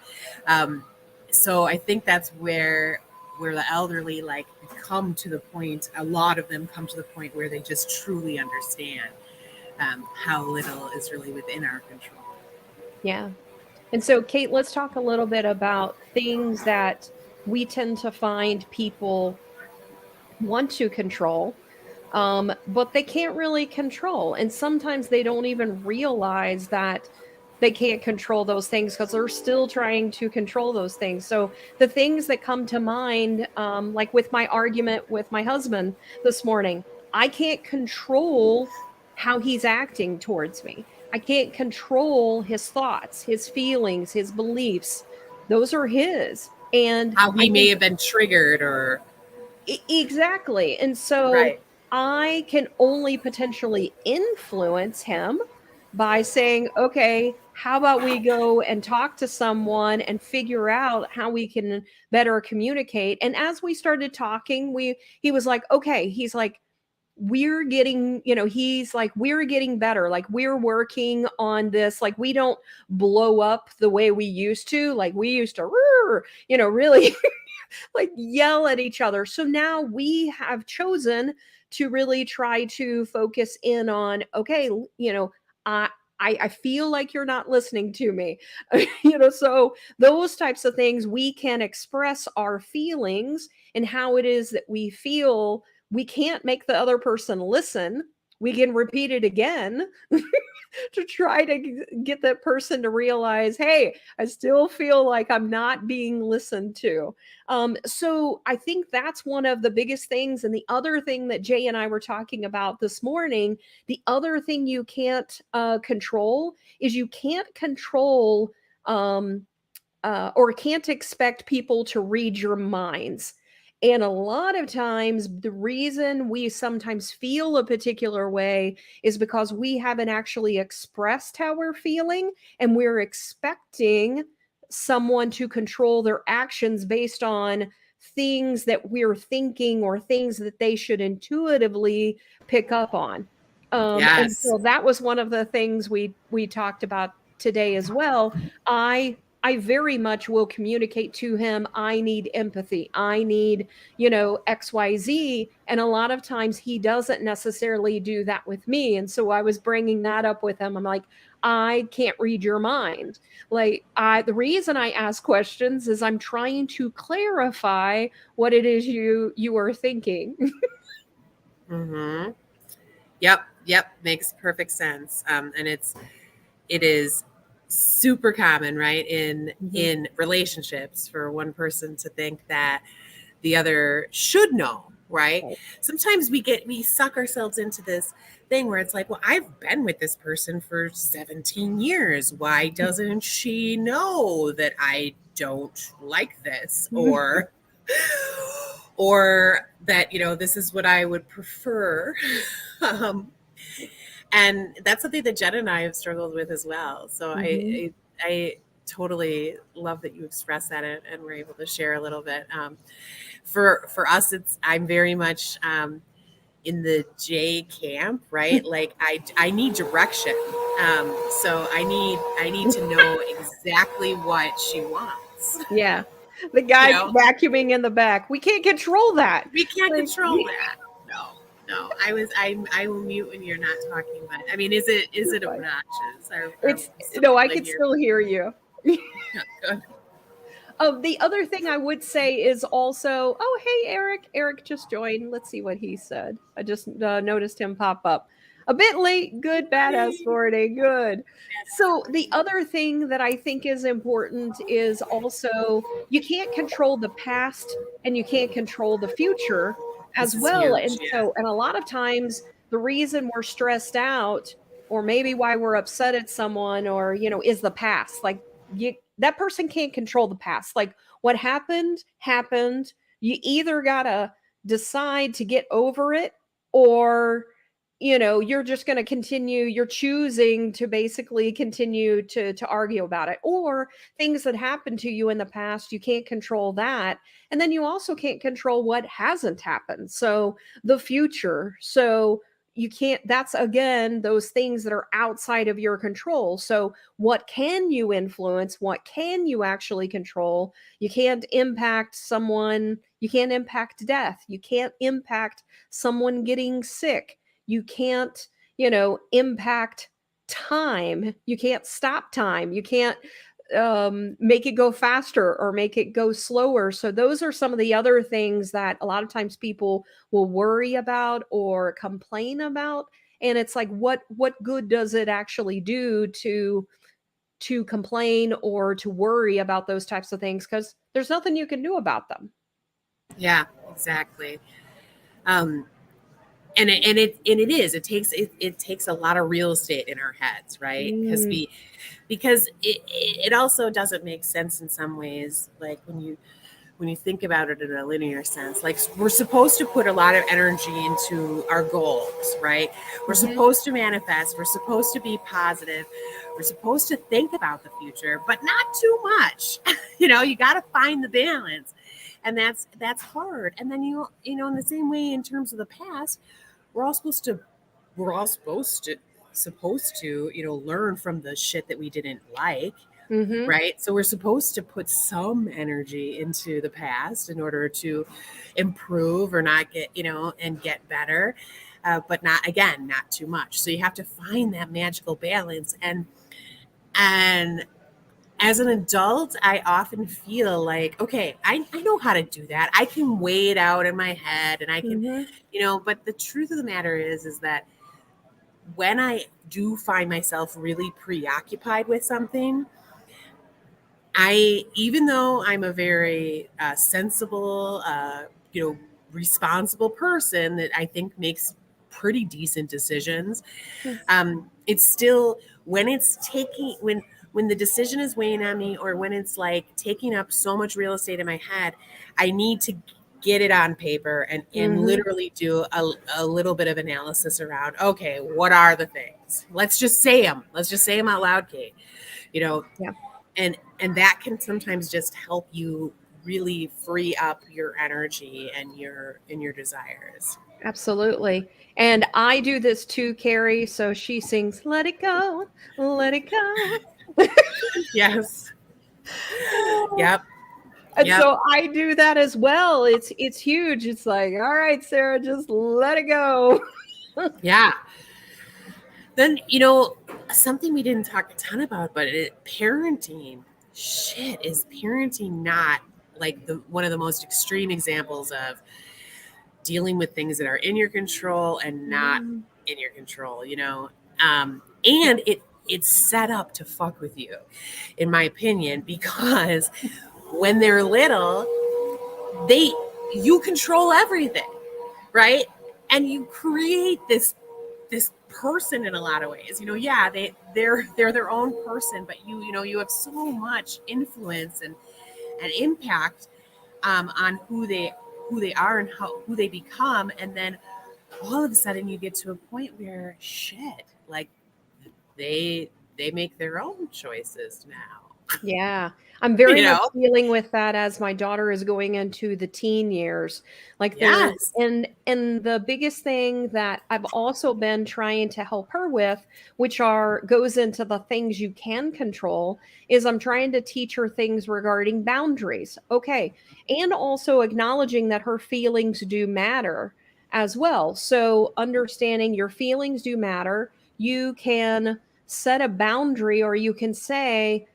[SPEAKER 3] So I think that's where the elderly come to the point, a lot of them come to the point where they just truly understand how little is really within our control.
[SPEAKER 1] Yeah. And so, Kate, let's talk a little bit about things that we tend to find people want to control, but they can't really control. And sometimes they don't even realize that they can't control those things because they're still trying to control those things. So the things that come to mind, like with my argument with my husband this morning, I can't control how he's acting towards me. I can't control his thoughts, his feelings, his beliefs. Those are his. And
[SPEAKER 3] how he may have been triggered or
[SPEAKER 1] exactly. And so
[SPEAKER 3] right.
[SPEAKER 1] I can only potentially influence him by saying, okay, how about we go and talk to someone and figure out how we can better communicate. And as we started talking, he was like, okay, he's like, we're getting, he's like, we're getting better. Like, we're working on this. Like, we don't blow up the way we used to. Like, we used to, really like yell at each other. So now we have chosen to really try to focus in on, okay, I feel like you're not listening to me. So those types of things, we can express our feelings and how it is that we feel. We can't make the other person listen. We can repeat it again to try to get that person to realize, hey, I still feel like I'm not being listened to. So I think that's one of the biggest things. And the other thing that Jay and I were talking about this morning, the other thing you can't control is you can't control or can't expect people to read your minds. And a lot of times, the reason we sometimes feel a particular way is because we haven't actually expressed how we're feeling, and we're expecting someone to control their actions based on things that we're thinking or things that they should intuitively pick up on. And so that was one of the things we talked about today as well. I very much will communicate to him, I need empathy. I need, XYZ. And a lot of times he doesn't necessarily do that with me. And so I was bringing that up with him. I'm like, I can't read your mind. Like, the reason I ask questions is I'm trying to clarify what it is you are thinking.
[SPEAKER 3] Mm-hmm. Yep. Makes perfect sense. And it is super common, right, in relationships for one person to think that the other should know, right? Sometimes we suck ourselves into this thing where it's like, well, I've been with this person for 17 years. Why doesn't she know that I don't like this? Or that, this is what I would prefer. And that's something that Jen and I have struggled with as well. So I totally love that you expressed that and we're able to share a little bit. For us, I'm very much in the J camp, right? Like I need direction. So I need to know exactly what she wants.
[SPEAKER 1] Yeah. The guy vacuuming in the back. We can't control that.
[SPEAKER 3] We can't control that. No, I will mute when you're not talking, but I mean, is it obnoxious?
[SPEAKER 1] I can still hear you.
[SPEAKER 3] Good.
[SPEAKER 1] The other thing I would say is also, oh, hey, Eric. Eric just joined. Let's see what he said. I just noticed him pop up. A bit late. Good, badass morning. Good. So the other thing that I think is important is also you can't control the past and you can't control the future as well.
[SPEAKER 3] Huge,
[SPEAKER 1] and a lot of times the reason we're stressed out or maybe why we're upset at someone or, is the past. Like that person can't control the past. Like what happened. You either got to decide to get over it or you're just going to continue, you're choosing to basically continue to argue about it. Or things that happened to you in the past, you can't control that. And then you also can't control what hasn't happened. So the future. So you can't, that's again, those things that are outside of your control. So what can you influence? What can you actually control? You can't impact someone, you can't impact death. You can't impact someone getting sick. You can't, impact time. You can't stop time. You can't make it go faster or make it go slower. So those are some of the other things that a lot of times people will worry about or complain about. And it's like, what good does it actually do to complain or to worry about those types of things? Because there's nothing you can do about them.
[SPEAKER 3] Yeah, exactly. Um, and it takes a lot of real estate in our heads, right?
[SPEAKER 1] Mm.
[SPEAKER 3] Because it also doesn't make sense in some ways, like when you think about it in a linear sense. Like, we're supposed to put a lot of energy into our goals, right? We're
[SPEAKER 1] Mhm.
[SPEAKER 3] supposed to manifest, we're supposed to be positive, we're supposed to think about the future, but not too much. You got to find the balance, and that's hard. And then in the same way, in terms of the past, we're all supposed to learn from the shit that we didn't like,
[SPEAKER 1] Mhm.
[SPEAKER 3] right? So we're supposed to put some energy into the past in order to improve or not get, and get better, but not too much. So you have to find that magical balance. And as an adult, I often feel like, okay, I know how to do that. I can weigh it out in my head, and I can,
[SPEAKER 1] Mhm.
[SPEAKER 3] but the truth of the matter is that when I do find myself really preoccupied with something, even though I'm a very sensible, responsible person that I think makes pretty decent decisions, it's still, when the decision is weighing on me, or when it's like taking up so much real estate in my head, I need to get it on paper and
[SPEAKER 1] Mhm.
[SPEAKER 3] literally do a little bit of analysis around, okay, what are the things? Let's just say them out loud, Kate. You know,
[SPEAKER 1] Yeah.
[SPEAKER 3] and that can sometimes just help you really free up your energy and your desires.
[SPEAKER 1] Absolutely. And I do this too, Carrie. So she sings, "Let it go, let it go."
[SPEAKER 3] Yes.
[SPEAKER 1] Oh,
[SPEAKER 3] Yep.
[SPEAKER 1] and
[SPEAKER 3] Yep.
[SPEAKER 1] so I do that as well. It's huge. It's like, all right, Sarah, just let it go.
[SPEAKER 3] Yeah. Then, something we didn't talk a ton about, but parenting. Shit, is parenting not like the one of the most extreme examples of dealing with things that are in your control and not
[SPEAKER 1] Mm.
[SPEAKER 3] in your control, and it's set up to fuck with you, in my opinion, because when they're little, they you control everything, right? And you create this person in a lot of ways. Yeah, they're their own person, but you have so much influence and impact on who they are and who they become. And then all of a sudden you get to a point where shit, like they make their own choices now.
[SPEAKER 1] Yeah, I'm very
[SPEAKER 3] you
[SPEAKER 1] much
[SPEAKER 3] know
[SPEAKER 1] dealing with that as my daughter is going into the teen years. Like there
[SPEAKER 3] yes.
[SPEAKER 1] and the biggest thing that I've also been trying to help her with, which are goes into the things you can control, is I'm trying to teach her things regarding boundaries. Okay. And also acknowledging that her feelings do matter as well. So understanding your feelings do matter. You can set a boundary or you can say,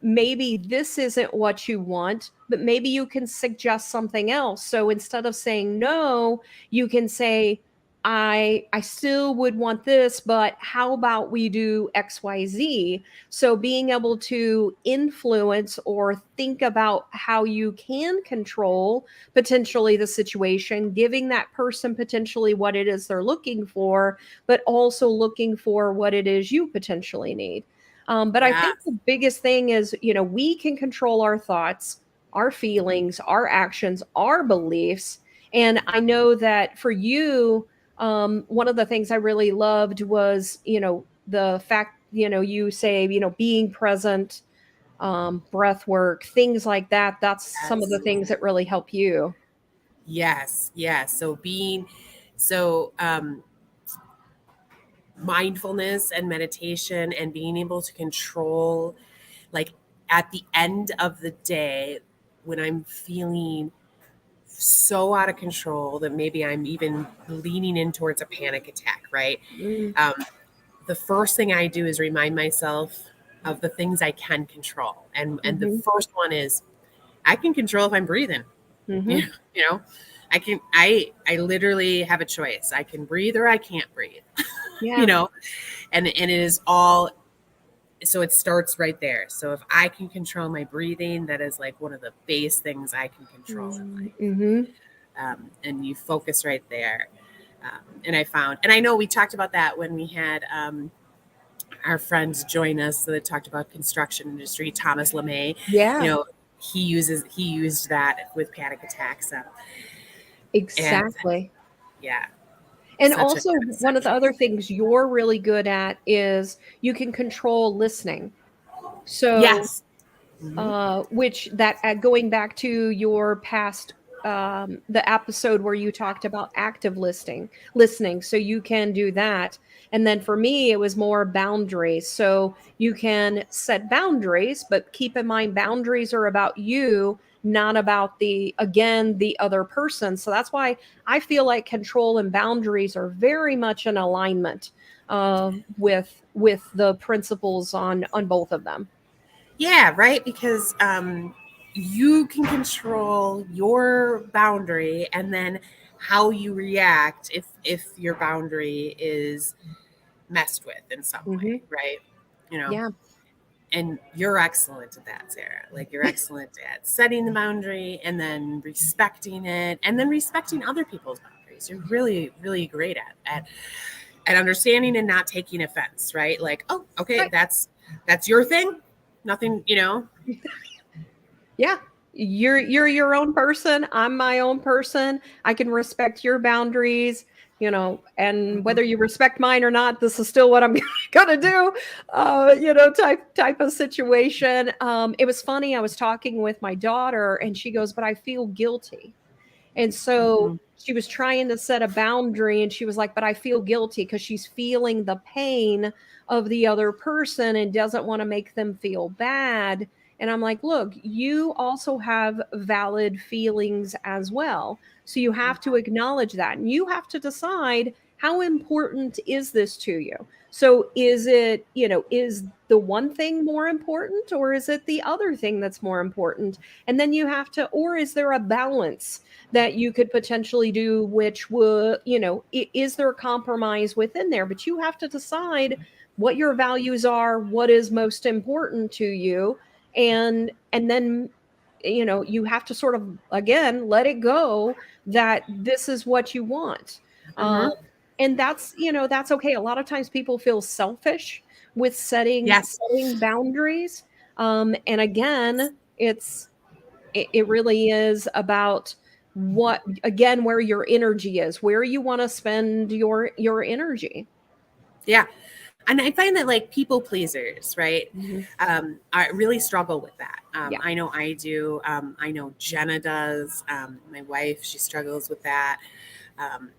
[SPEAKER 1] maybe this isn't what you want, but maybe you can suggest something else. So instead of saying no, you can say, I still would want this, but how about we do XYZ? So being able to influence or think about how you can control potentially the situation, giving that person potentially what it is they're looking for, but also looking for what it is you potentially need. But I think
[SPEAKER 3] Yes.
[SPEAKER 1] the biggest thing is, we can control our thoughts, our feelings, our actions, our beliefs. And I know that for you, one of the things I really loved was, the fact, you say, being present, breath work, things like that. That's some of the
[SPEAKER 3] Yes.
[SPEAKER 1] things that really help you.
[SPEAKER 3] Yes. Yes. So mindfulness and meditation and being able to control, like at the end of the day, when I'm feeling so out of control that maybe I'm even leaning in towards a panic attack, right?
[SPEAKER 1] Mm,
[SPEAKER 3] Um, the first thing I do is remind myself of the things I can control. And the
[SPEAKER 1] mhm,
[SPEAKER 3] first one is I can control if I'm breathing.
[SPEAKER 1] mhm.
[SPEAKER 3] You know, I literally have a choice. I can breathe or I can't breathe, you
[SPEAKER 1] Yeah.
[SPEAKER 3] know, and it is all, so it starts right there. So if I can control my breathing, that is like one of the base things I can control in life.
[SPEAKER 1] Mhm.
[SPEAKER 3] And you focus right there. And I found, and I know we talked about that when we had our friends join us that talked about construction industry, Thomas LeMay, you
[SPEAKER 1] Yeah,
[SPEAKER 3] know, he used that with panic attacks. And
[SPEAKER 1] exactly.
[SPEAKER 3] yeah,
[SPEAKER 1] And
[SPEAKER 3] such a
[SPEAKER 1] also,
[SPEAKER 3] good
[SPEAKER 1] one of the other things you're really good at is you can control listening. So,
[SPEAKER 3] yes. Hmm.
[SPEAKER 1] which that going back to your past, the episode where you talked about active listening, so you can do that. And then for me, it was more boundaries. So you can set boundaries, but keep in mind boundaries are about you, not about the other person. So that's why I feel like control and boundaries are very much in alignment, with the principles on both of them.
[SPEAKER 3] Yeah, right. Because you can control your boundary and then how you react if your boundary is messed with in some
[SPEAKER 1] Hmm.
[SPEAKER 3] way, right? You know,
[SPEAKER 1] Yeah.
[SPEAKER 3] and you're excellent at that, Sarah. Like you're excellent at setting the boundary and then respecting it and then respecting other people's boundaries. You're really, really great at understanding and not taking offense, right? Like, oh, okay,
[SPEAKER 1] Right.
[SPEAKER 3] that's your thing. Nothing, you know.
[SPEAKER 1] Yeah. You're your own person. I'm my own person. I can respect your boundaries, and
[SPEAKER 3] Mhm.
[SPEAKER 1] whether you respect mine or not, this is still what I'm gonna do. Type of situation. It was funny. I was talking with my daughter, and she goes, "But I feel guilty." And so
[SPEAKER 3] Mhm.
[SPEAKER 1] she was trying to set a boundary, and she was like, "But I feel guilty," because she's feeling the pain of the other person and doesn't want to make them feel bad. And I'm like, "Look, you also have valid feelings as well. So you have to acknowledge that. And you have to decide, how important is this to you? So is the one thing more important, or is it the other thing that's more important? And then you have to, or is there a balance that you could potentially do, which would, is there a compromise within there? But you have to decide what your values are, what is most important to you, and then you have to sort of, again, let it go, that this is what you want. um,
[SPEAKER 3] Mhm.
[SPEAKER 1] and that's okay. A lot of times people feel selfish with setting
[SPEAKER 3] Yes.
[SPEAKER 1] setting boundaries, and again, it really is about, what, again, where your energy is, where you want to spend your energy.
[SPEAKER 3] Yeah. And I find that like people pleasers, right?
[SPEAKER 1] Mhm.
[SPEAKER 3] I really struggle with that.
[SPEAKER 1] Yeah.
[SPEAKER 3] I know I do. I know Jenna does. My wife, she struggles with that. Um,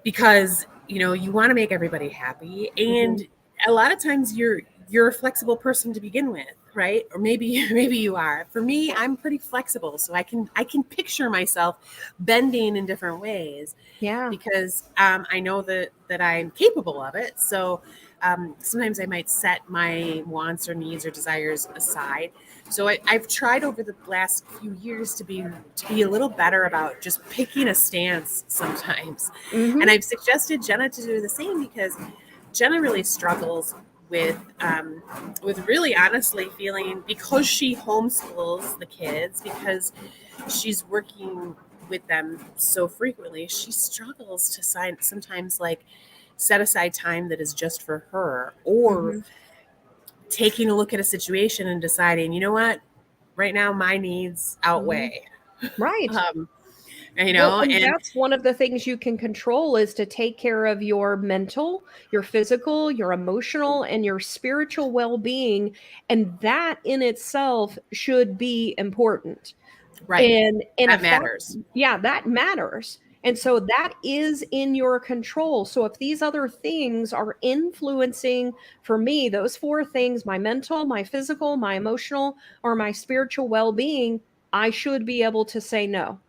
[SPEAKER 3] because you want to make everybody happy,
[SPEAKER 1] Mhm.
[SPEAKER 3] and a lot of times you're a flexible person to begin with, right? Or maybe maybe you are. For me, I'm pretty flexible, so I can picture myself bending in different ways
[SPEAKER 1] Yeah.
[SPEAKER 3] because I know that I'm capable of it. So sometimes I might set my wants or needs or desires aside. So I've tried over the last few years to be a little better about just picking a stance sometimes. And
[SPEAKER 1] Mhm.
[SPEAKER 3] I've suggested Jenna to do the same because Jenna really struggles with really honestly feeling, because she homeschools the kids, because she's working with them so frequently, she struggles to sometimes like set aside time that is just for her, or
[SPEAKER 1] Mhm.
[SPEAKER 3] taking a look at a situation and deciding, you know what, right now my needs
[SPEAKER 1] Mhm.
[SPEAKER 3] outweigh.
[SPEAKER 1] Right.
[SPEAKER 3] Um, you
[SPEAKER 1] Well,
[SPEAKER 3] know,
[SPEAKER 1] and
[SPEAKER 3] and
[SPEAKER 1] that's one of the things you can control is to take care of your mental, your physical, your emotional, and your spiritual well-being. And that in itself should be important.
[SPEAKER 3] right,
[SPEAKER 1] And
[SPEAKER 3] that
[SPEAKER 1] if that,
[SPEAKER 3] matters.
[SPEAKER 1] yeah, that matters. And so that is in your control. So if these other things are influencing for me, those four things, my mental, my physical, my emotional, or my spiritual well-being, I should be able to say no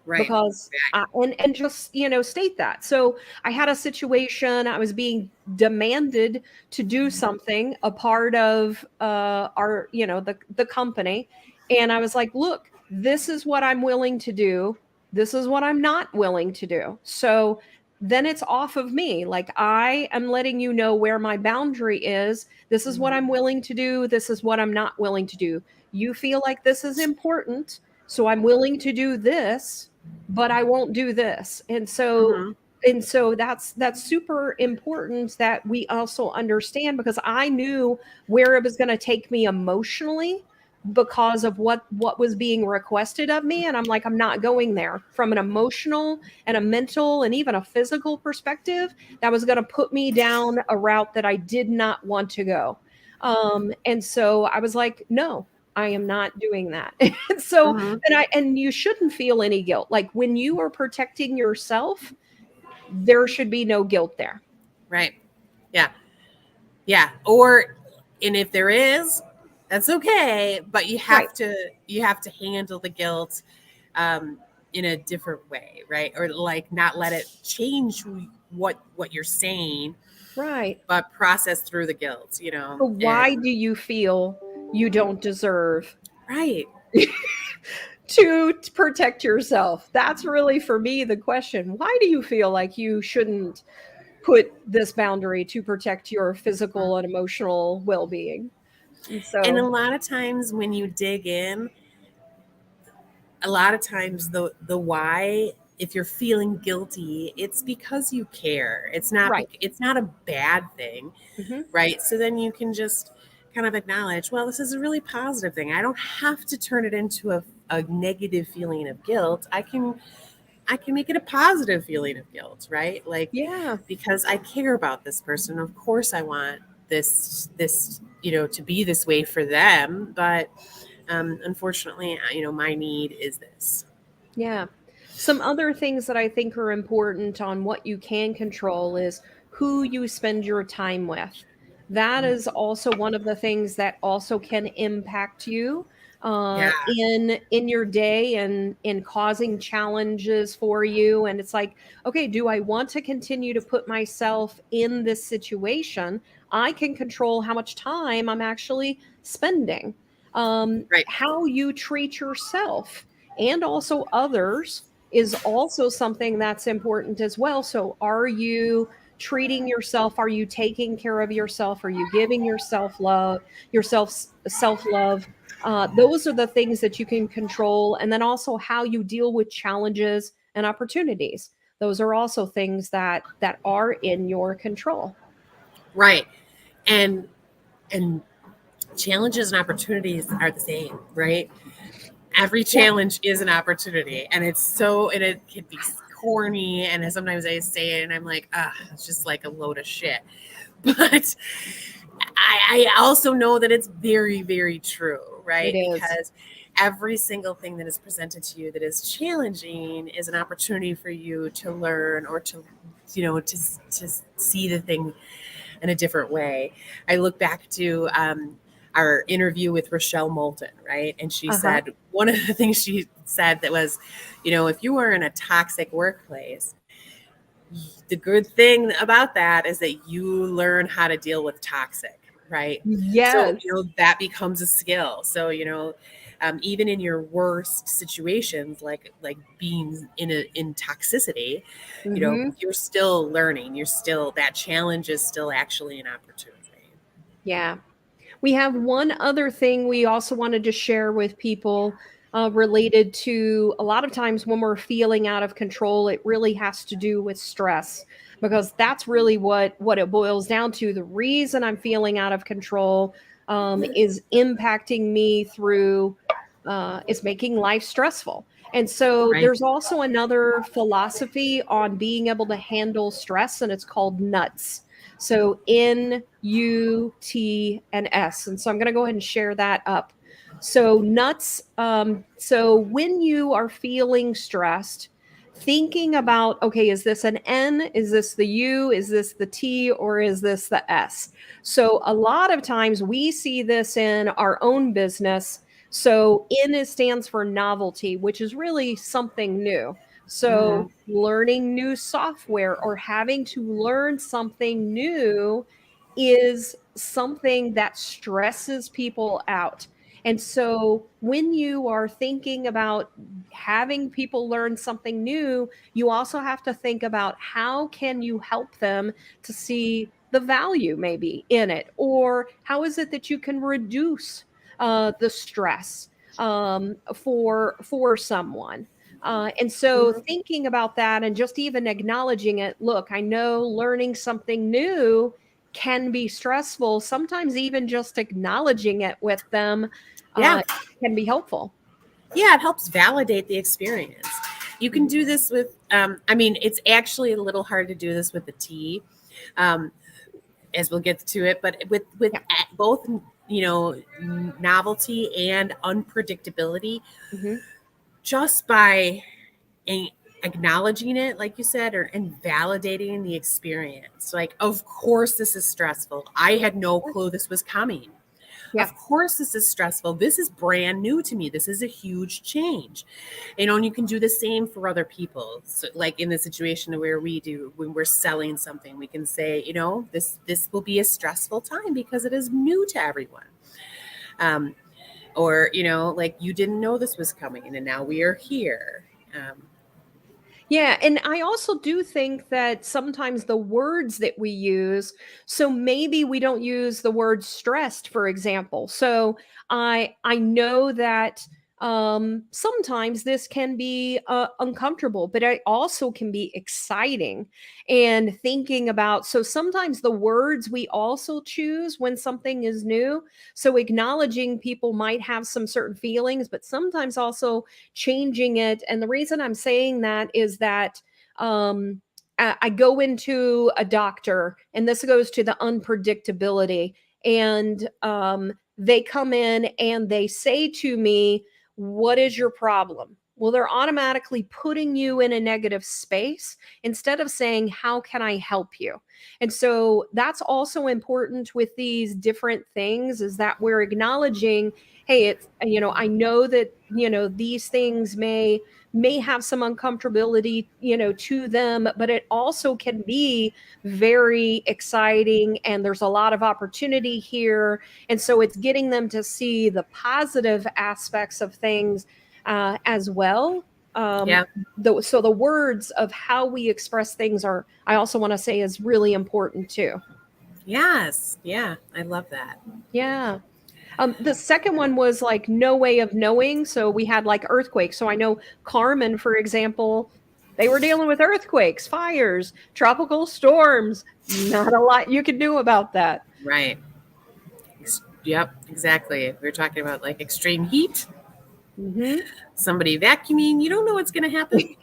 [SPEAKER 3] Right.
[SPEAKER 1] because and just state that. So I had a situation, I was being demanded to do something, a part of our the company, and I was like, look, this is what I'm willing to do, this is what I'm not willing to do. So then it's off of me. Like, I am letting you know where my boundary is. This is what I'm willing to do, this is what I'm not willing to do. You feel like this is important, so I'm willing to do this, but I won't do this.
[SPEAKER 3] Mm-hmm.
[SPEAKER 1] And so that's super important that we also understand, because I knew where it was going to take me emotionally because of what was being requested of me, and I'm like, I'm not going there. From an emotional and a mental and even a physical perspective, that was going to put me down a route that I did not want to go. And so I was like, no, I am not doing that. And so,
[SPEAKER 3] Mm-hmm.
[SPEAKER 1] and you shouldn't feel any guilt. Like, when you are protecting yourself, there should be no guilt there.
[SPEAKER 3] Right. Yeah. Yeah. Or, and if there is, that's okay, but
[SPEAKER 1] Right.
[SPEAKER 3] you have to handle the guilt in a different way, right? Or like not let it change what you're saying,
[SPEAKER 1] Right.
[SPEAKER 3] but process through the guilt, you know.
[SPEAKER 1] So why
[SPEAKER 3] And
[SPEAKER 1] do you feel you don't deserve
[SPEAKER 3] right.
[SPEAKER 1] to protect yourself? That's really, for me, the question. Why do you feel like you shouldn't put this boundary to protect your physical and emotional well-being? And
[SPEAKER 3] And a
[SPEAKER 1] so,
[SPEAKER 3] lot of times when you dig in, a lot of times the why, if you're feeling guilty, it's because you care.
[SPEAKER 1] right.
[SPEAKER 3] It's not a bad thing,
[SPEAKER 1] Hmm.
[SPEAKER 3] right? So then you can just kind of acknowledge, well, this is a really positive thing. I don't have to turn it into a negative feeling of guilt. I can make it a positive feeling of guilt, right? Like,
[SPEAKER 1] Yeah.
[SPEAKER 3] because I care about this person. Of course I want this to be this way for them, but unfortunately, my need is this.
[SPEAKER 1] Yeah. Some other things that I think are important on what you can control is who you spend your time with. That is also one of the things that also can impact you
[SPEAKER 3] Yeah.
[SPEAKER 1] in your day and in causing challenges for you. And it's like, okay, do I want to continue to put myself in this situation? I can control how much time I'm actually spending.
[SPEAKER 3] Right.
[SPEAKER 1] How you treat yourself and also others is also something that's important as well. So are you treating yourself? Are you taking care of yourself? Are you giving yourself love, yourself self-love? Those are the things that you can control. And then also how you deal with challenges and opportunities. Those are also things that are in your control.
[SPEAKER 3] Right. And and challenges and opportunities are the same, right? Every
[SPEAKER 1] Yeah.
[SPEAKER 3] challenge is an opportunity, and it can be corny, and sometimes I say it and I'm like, it's just like a load of shit. But I also know that it's very, very true,
[SPEAKER 1] It
[SPEAKER 3] right?
[SPEAKER 1] is.
[SPEAKER 3] Because every single thing that is presented to you that is challenging is an opportunity for you to learn, or to to see the thing in a different way. I look back to our interview with Rochelle Moulton, right? And she
[SPEAKER 1] Uh-huh.
[SPEAKER 3] said, one of the things she said that was, if you were in a toxic workplace, the good thing about that is that you learn how to deal with toxic, right? So,
[SPEAKER 1] Yes.
[SPEAKER 3] that becomes a skill. So, even in your worst situations, like being in toxicity,
[SPEAKER 1] Mhm.
[SPEAKER 3] you're still learning. You're still, that challenge is still actually an opportunity.
[SPEAKER 1] Yeah. We have one other thing we also wanted to share with people related to, a lot of times when we're feeling out of control, it really has to do with stress, because that's really what it boils down to. The reason I'm feeling out of control is impacting me through, it's making life stressful. And so
[SPEAKER 3] Right.
[SPEAKER 1] there's also another philosophy on being able to handle stress, and it's called NUTS. So NUTS. And so I'm going to go ahead and share that up. So NUTS. So when you are feeling stressed, thinking about, okay, is this an N? Is this the U? Is this the T? Or is this the S? So a lot of times we see this in our own business. So N stands for novelty, which is really something new.
[SPEAKER 3] Hmm.
[SPEAKER 1] So learning new software or having to learn something new is something that stresses people out. And so when you are thinking about having people learn something new, you also have to think about how can you help them to see the value maybe in it, or how is it that you can reduce the stress for someone. And so
[SPEAKER 3] Hmm.
[SPEAKER 1] thinking about that and just even acknowledging it, look, I know learning something new can be stressful. Sometimes even just acknowledging it with them
[SPEAKER 3] Yeah.
[SPEAKER 1] uh, can be helpful.
[SPEAKER 3] Yeah, it helps validate the experience. You can
[SPEAKER 1] Mhm.
[SPEAKER 3] do this with, I mean, it's actually a little hard to do this with the T, um, as we'll get to it, but with
[SPEAKER 1] Yeah.
[SPEAKER 3] both, novelty and unpredictability,
[SPEAKER 1] Hmm.
[SPEAKER 3] just by a- acknowledging it, like you said, and validating the experience. Like, of course, this is stressful. I had no clue this was coming.
[SPEAKER 1] Yeah.
[SPEAKER 3] Of course, this is stressful. This is brand new to me. This is a huge change. And you can do the same for other people. So, like in the situation where we do when we're selling something, we can say, this will be a stressful time because it is new to everyone. Um, or like you didn't know this was coming, and now we are here.
[SPEAKER 1] Yeah, and I also do think that sometimes the words that we use, so maybe we don't use the word stressed, for example. So I know that sometimes this can be uncomfortable, but it also can be exciting. And thinking about, so sometimes the words we also choose when something is new. So acknowledging people might have some certain feelings, but sometimes also changing it. And the reason I'm saying that is that I go into a doctor, and this goes to the unpredictability. And they come in and they say to me, what is your problem? Well, they're automatically putting you in a negative space instead of saying, how can I help you? And so that's also important with these different things, is that we're acknowledging, hey, it's, I know that, these things may have some uncomfortability, to them, but it also can be very exciting, and there's a lot of opportunity here. And so it's getting them to see the positive aspects of things as well. um,
[SPEAKER 3] Yeah.
[SPEAKER 1] so the words of how we express things are, I also want to say, is really important too.
[SPEAKER 3] Yes. Yeah. I love that.
[SPEAKER 1] Yeah. The second one was like no way of knowing. So we had like earthquakes. So I know Carmen, for example, they were dealing with earthquakes, fires, tropical storms. Not a lot you could do about that.
[SPEAKER 3] Right. Yep. Exactly. We were talking about like extreme heat,
[SPEAKER 1] Hmm.
[SPEAKER 3] somebody vacuuming. You don't know what's going to happen.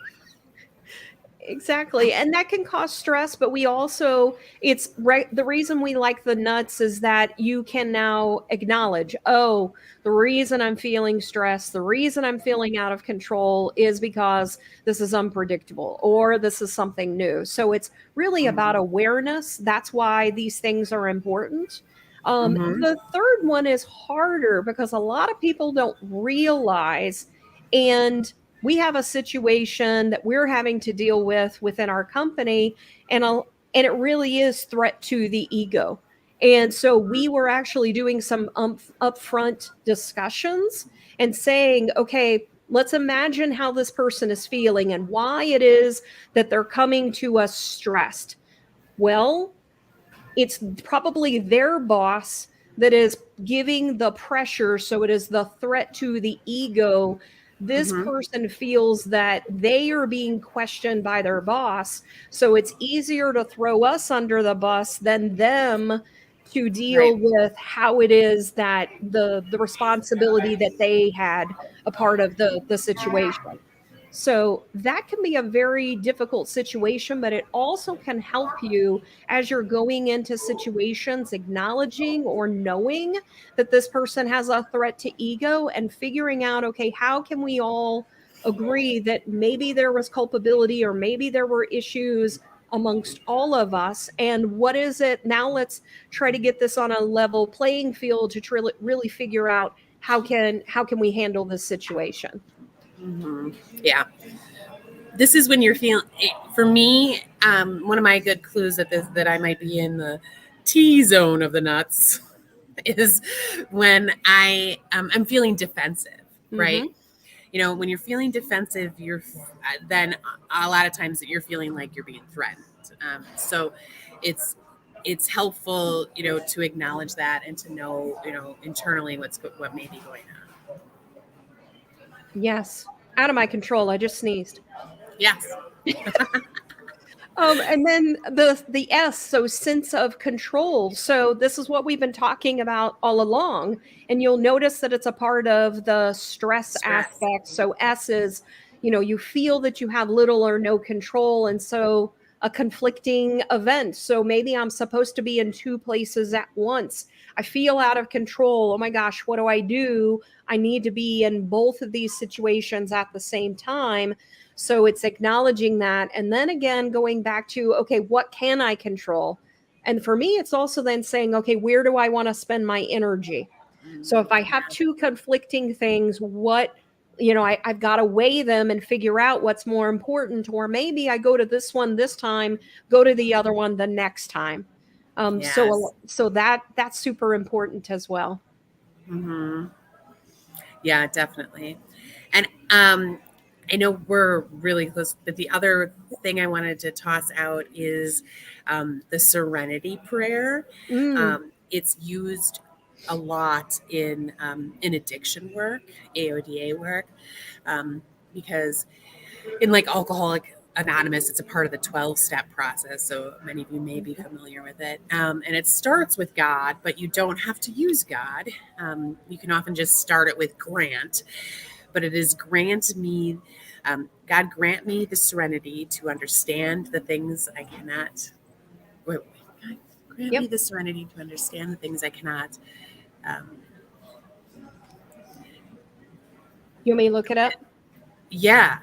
[SPEAKER 1] Exactly. And that can cause stress, but we also, it's right. The reason we like the nuts is that you can now acknowledge, oh, the reason I'm feeling stressed, the reason I'm feeling out of control is because this is unpredictable or this is something new. So it's really about
[SPEAKER 3] Hmm.
[SPEAKER 1] awareness. That's why these things are important.
[SPEAKER 3] Hmm.
[SPEAKER 1] The third one is harder because a lot of people don't realize, and we have a situation that we're having to deal with within our company, and and it really is threat to the ego. And so we were actually doing some upfront discussions and saying, okay, let's imagine how this person is feeling and why it is that they're coming to us stressed. Well, it's probably their boss that is giving the pressure. So it is the threat to the ego. This
[SPEAKER 3] Hmm.
[SPEAKER 1] person feels that they are being questioned by their boss. So it's easier to throw us under the bus than them to
[SPEAKER 3] Right.
[SPEAKER 1] deal with how it is that the responsibility that they had a part of the situation. So that can be a very difficult situation, but it also can help you as you're going into situations, acknowledging or knowing that this person has a threat to ego and figuring out, okay, how can we all agree that maybe there was culpability or maybe there were issues amongst all of us, and what is it now? Let's try to get this on a level playing field to really figure out how can we handle this situation.
[SPEAKER 3] Yeah. This is when you're feeling, for me, one of my good clues that I might be in the T zone of the nuts is when I'm feeling defensive, right? When you're feeling defensive, then a lot of times that you're feeling like you're being threatened. So it's helpful, to acknowledge that and to know, internally what may be going on.
[SPEAKER 1] Yes. Out of my control. I just sneezed.
[SPEAKER 3] Yes.
[SPEAKER 1] And then the S, so sense of control. So this is what we've been talking about all along, and you'll notice that it's a part of the stress aspect. So S is, you feel that you have little or no control, and so a conflicting event. So maybe I'm supposed to be in two places at once. I feel out of control. Oh my gosh, what do I do? I need to be in both of these situations at the same time. So it's acknowledging that. And then again, going back to, okay, what can I control? And for me, it's also then saying, okay, where do I want to spend my energy? So if I have two conflicting things, I've got to weigh them and figure out what's more important. Or maybe I go to this one this time, go to the other one the next time.
[SPEAKER 3] Yes.
[SPEAKER 1] So that's super important as well.
[SPEAKER 3] Yeah, definitely. And I know we're really close, but the other thing I wanted to toss out is the serenity prayer. It's used a lot in addiction work, AODA work, because in like Alcoholic Anonymous, it's a part of the 12-step process. So many of you may be familiar with it. And it starts with God, but you don't have to use God. You can often just start it with grant. But it is grant me, God grant me the serenity to understand the things I cannot. God grant me the serenity to understand the things I cannot.
[SPEAKER 1] You may look it up.
[SPEAKER 3] Yeah.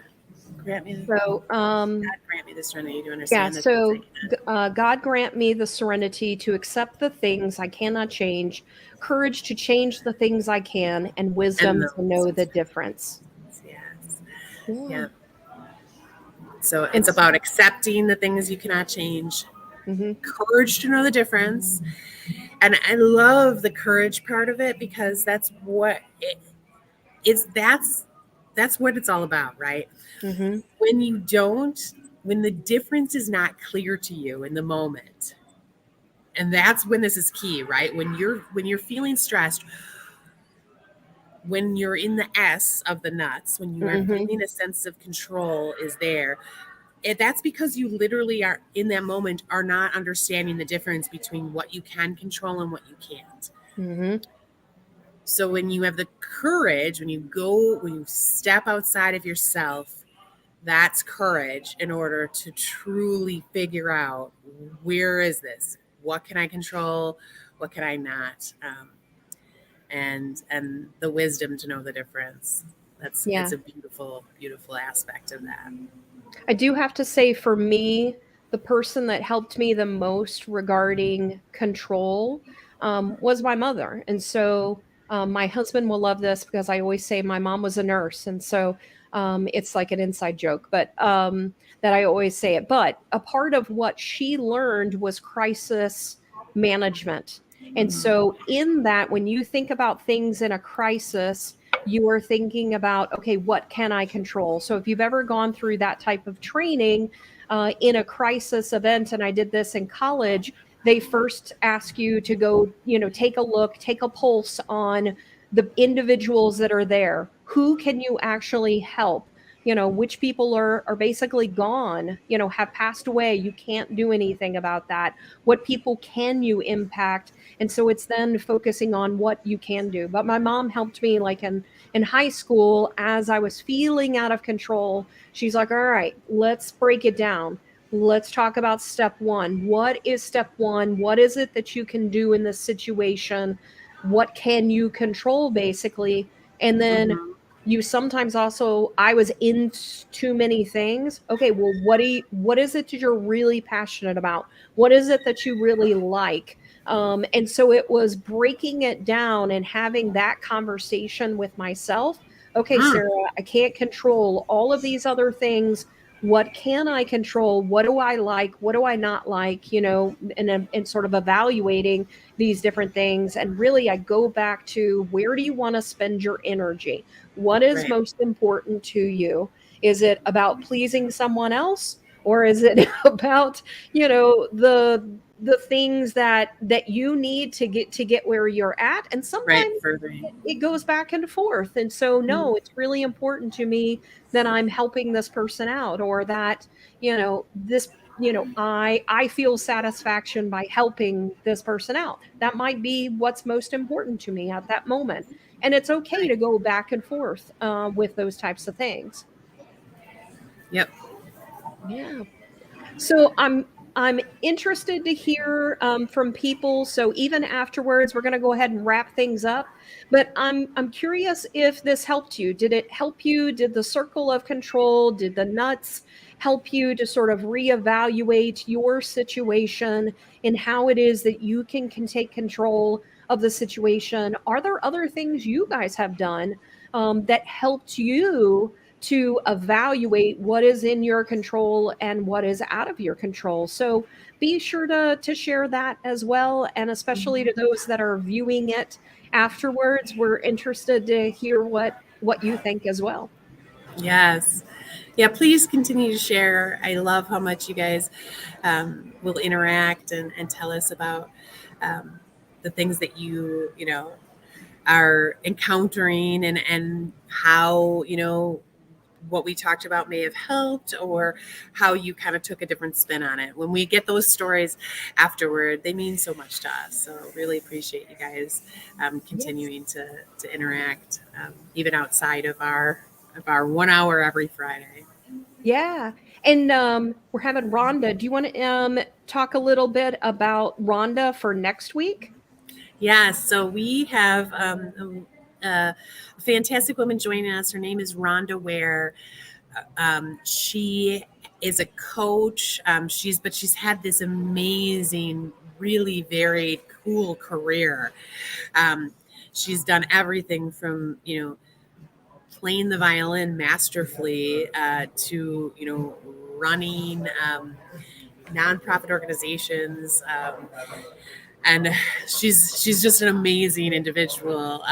[SPEAKER 3] Grant me.
[SPEAKER 1] So,
[SPEAKER 3] God grant me the serenity to understand.
[SPEAKER 1] Yeah. So, God grant me the serenity to accept the things I cannot change, courage to change the things I can, and wisdom to know the difference.
[SPEAKER 3] Yes.
[SPEAKER 1] Yeah.
[SPEAKER 3] So it's about accepting the things you cannot change, courage to know the difference. And I love the courage part of it because that's what that's what it's all about, right? When the difference is not clear to you in the moment, and that's when this is key, right? When you're feeling stressed, when you're in the S of the nuts, when you are feeling a sense of control is there, that's because you literally are in that moment are not understanding the difference between what you can control and what you can't. So when you have the courage, when you step outside of yourself, that's courage in order to truly figure out, where is this? What can I control? What can I not? And the wisdom to know the difference. It's a beautiful, beautiful aspect of that.
[SPEAKER 1] I do have to say, for me, the person that helped me the most regarding control was my mother. And so my husband will love this because I always say my mom was a nurse. And so it's like an inside joke, but that I always say it. But a part of what she learned was crisis management. And so in that, when you think about things in a crisis, you are thinking about, okay, what can I control? So if you've ever gone through that type of training in a crisis event, and I did this in college, they first ask you to go, take a look, take a pulse on the individuals that are there. Who can you actually help? which people are basically gone, have passed away. You can't do anything about that. What people can you impact? And so it's then focusing on what you can do. But my mom helped me like in high school as I was feeling out of control. She's like, all right, let's break it down. Let's talk about step one. What is step one? What is it that you can do in this situation? What can you control, basically? And then
[SPEAKER 3] Mhm.
[SPEAKER 1] you sometimes also, I was in too many things. Okay, well, what is it that you're really passionate about? What is it that you really like? And so it was breaking it down and having that conversation with myself. Okay,
[SPEAKER 3] Mm.
[SPEAKER 1] Sarah, I can't control all of these other things. What can I control? What do I like? What do I not like? And sort of evaluating these different things. And really, I go back to, where do you want to spend your energy? What is
[SPEAKER 3] Right.
[SPEAKER 1] most important to you? Is it about pleasing someone else? Or is it about, the things that you need to get where you're at? And
[SPEAKER 3] Right.
[SPEAKER 1] sometimes
[SPEAKER 3] Furthering.
[SPEAKER 1] it goes back and forth. And so,
[SPEAKER 3] Mm.
[SPEAKER 1] no, it's really important to me that I'm helping this person out, or that, this, I feel satisfaction by helping this person out. That might be what's most important to me at that moment. And it's okay
[SPEAKER 3] Right.
[SPEAKER 1] to go back and forth with those types of things.
[SPEAKER 3] Yep.
[SPEAKER 1] Yeah. So I'm interested to hear from people. So even afterwards, we're going to go ahead and wrap things up. But I'm curious if this helped you. Did it help you? Did the circle of control, did the nuts help you to sort of reevaluate your situation and how it is that you can take control of the situation? Are there other things you guys have done that helped you to evaluate what is in your control and what is out of your control? So be sure to share that as well. And especially to those that are viewing it afterwards, we're interested to hear what you think as well.
[SPEAKER 3] Yes. Yeah, please continue to share. I love how much you guys will interact and tell us about um, the things that you are encountering, and how, what we talked about may have helped, or how you kind of took a different spin on it. When we get those stories afterward, they mean so much to us. So really appreciate you guys
[SPEAKER 1] Yes.
[SPEAKER 3] continuing to interact, even outside of our 1 hour every Friday.
[SPEAKER 1] Yeah. And we're having Rhonda. Do you want to talk a little bit about Rhonda for next week?
[SPEAKER 3] Yeah, so we have a fantastic woman joining us. Her name is Rhonda Ware. She is a coach. She's had this amazing, really very cool career. Um, she's done everything from playing the violin masterfully to running nonprofit organizations. And she's just an amazing individual,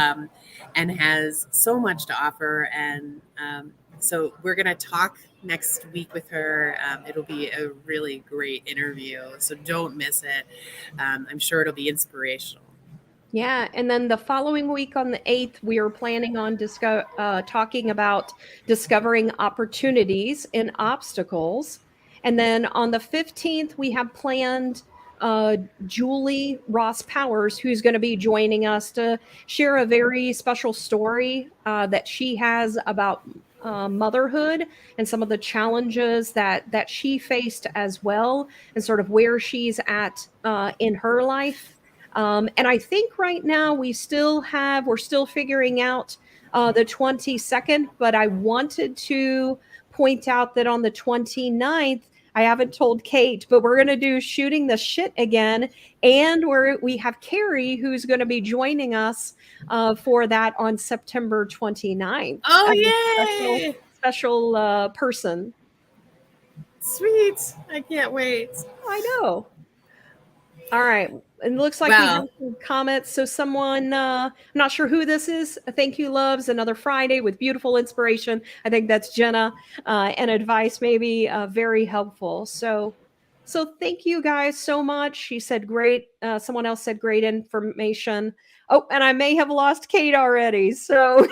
[SPEAKER 3] and has so much to offer. And so we're going to talk next week with her. It'll be a really great interview, so don't miss it. I'm sure it'll be inspirational.
[SPEAKER 1] Yeah, and then the following week on the 8th, we are planning on talking about discovering opportunities in obstacles. And then on the 15th, we have planned uh, Julie Ross Powers, who's going to be joining us to share a very special story that she has about motherhood and some of the challenges that she faced as well, and sort of where she's at in her life. And I think right now we're still figuring out the 22nd, but I wanted to point out that on the 29th, I haven't told Kate, but we're going to do shooting the shit again. And we have Carrie, who's going to be joining us for that on September 29th
[SPEAKER 3] Oh,
[SPEAKER 1] as a special,
[SPEAKER 3] yay!
[SPEAKER 1] special person.
[SPEAKER 3] Sweet. I can't wait.
[SPEAKER 1] I know. All right. It looks like we have
[SPEAKER 3] Well,
[SPEAKER 1] some comments. So someone, I'm not sure who this is. Thank you, loves. Another Friday with beautiful inspiration. I think that's Jenna, and advice maybe very helpful. So thank you guys so much. She said great. Someone else said great information. Oh, and I may have lost Kate already. So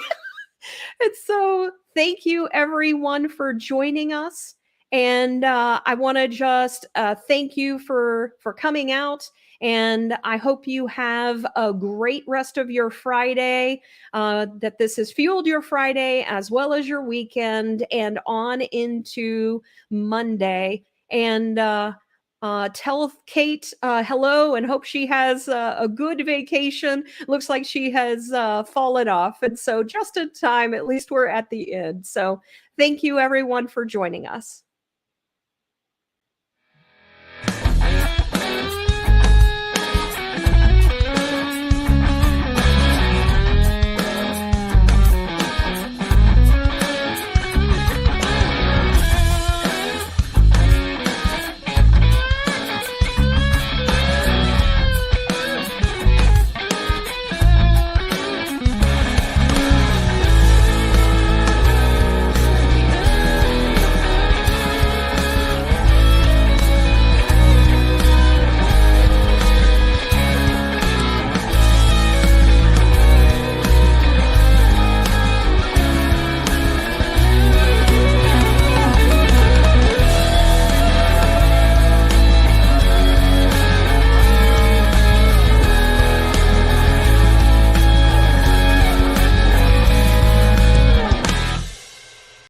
[SPEAKER 1] it's so thank you everyone for joining us. And I want to just thank you for coming out. And I hope you have a great rest of your Friday, that this has fueled your Friday as well as your weekend and on into Monday. And tell Kate hello and hope she has a good vacation. Looks like she has fallen off. And so just in time, at least we're at the end. So thank you everyone for joining us.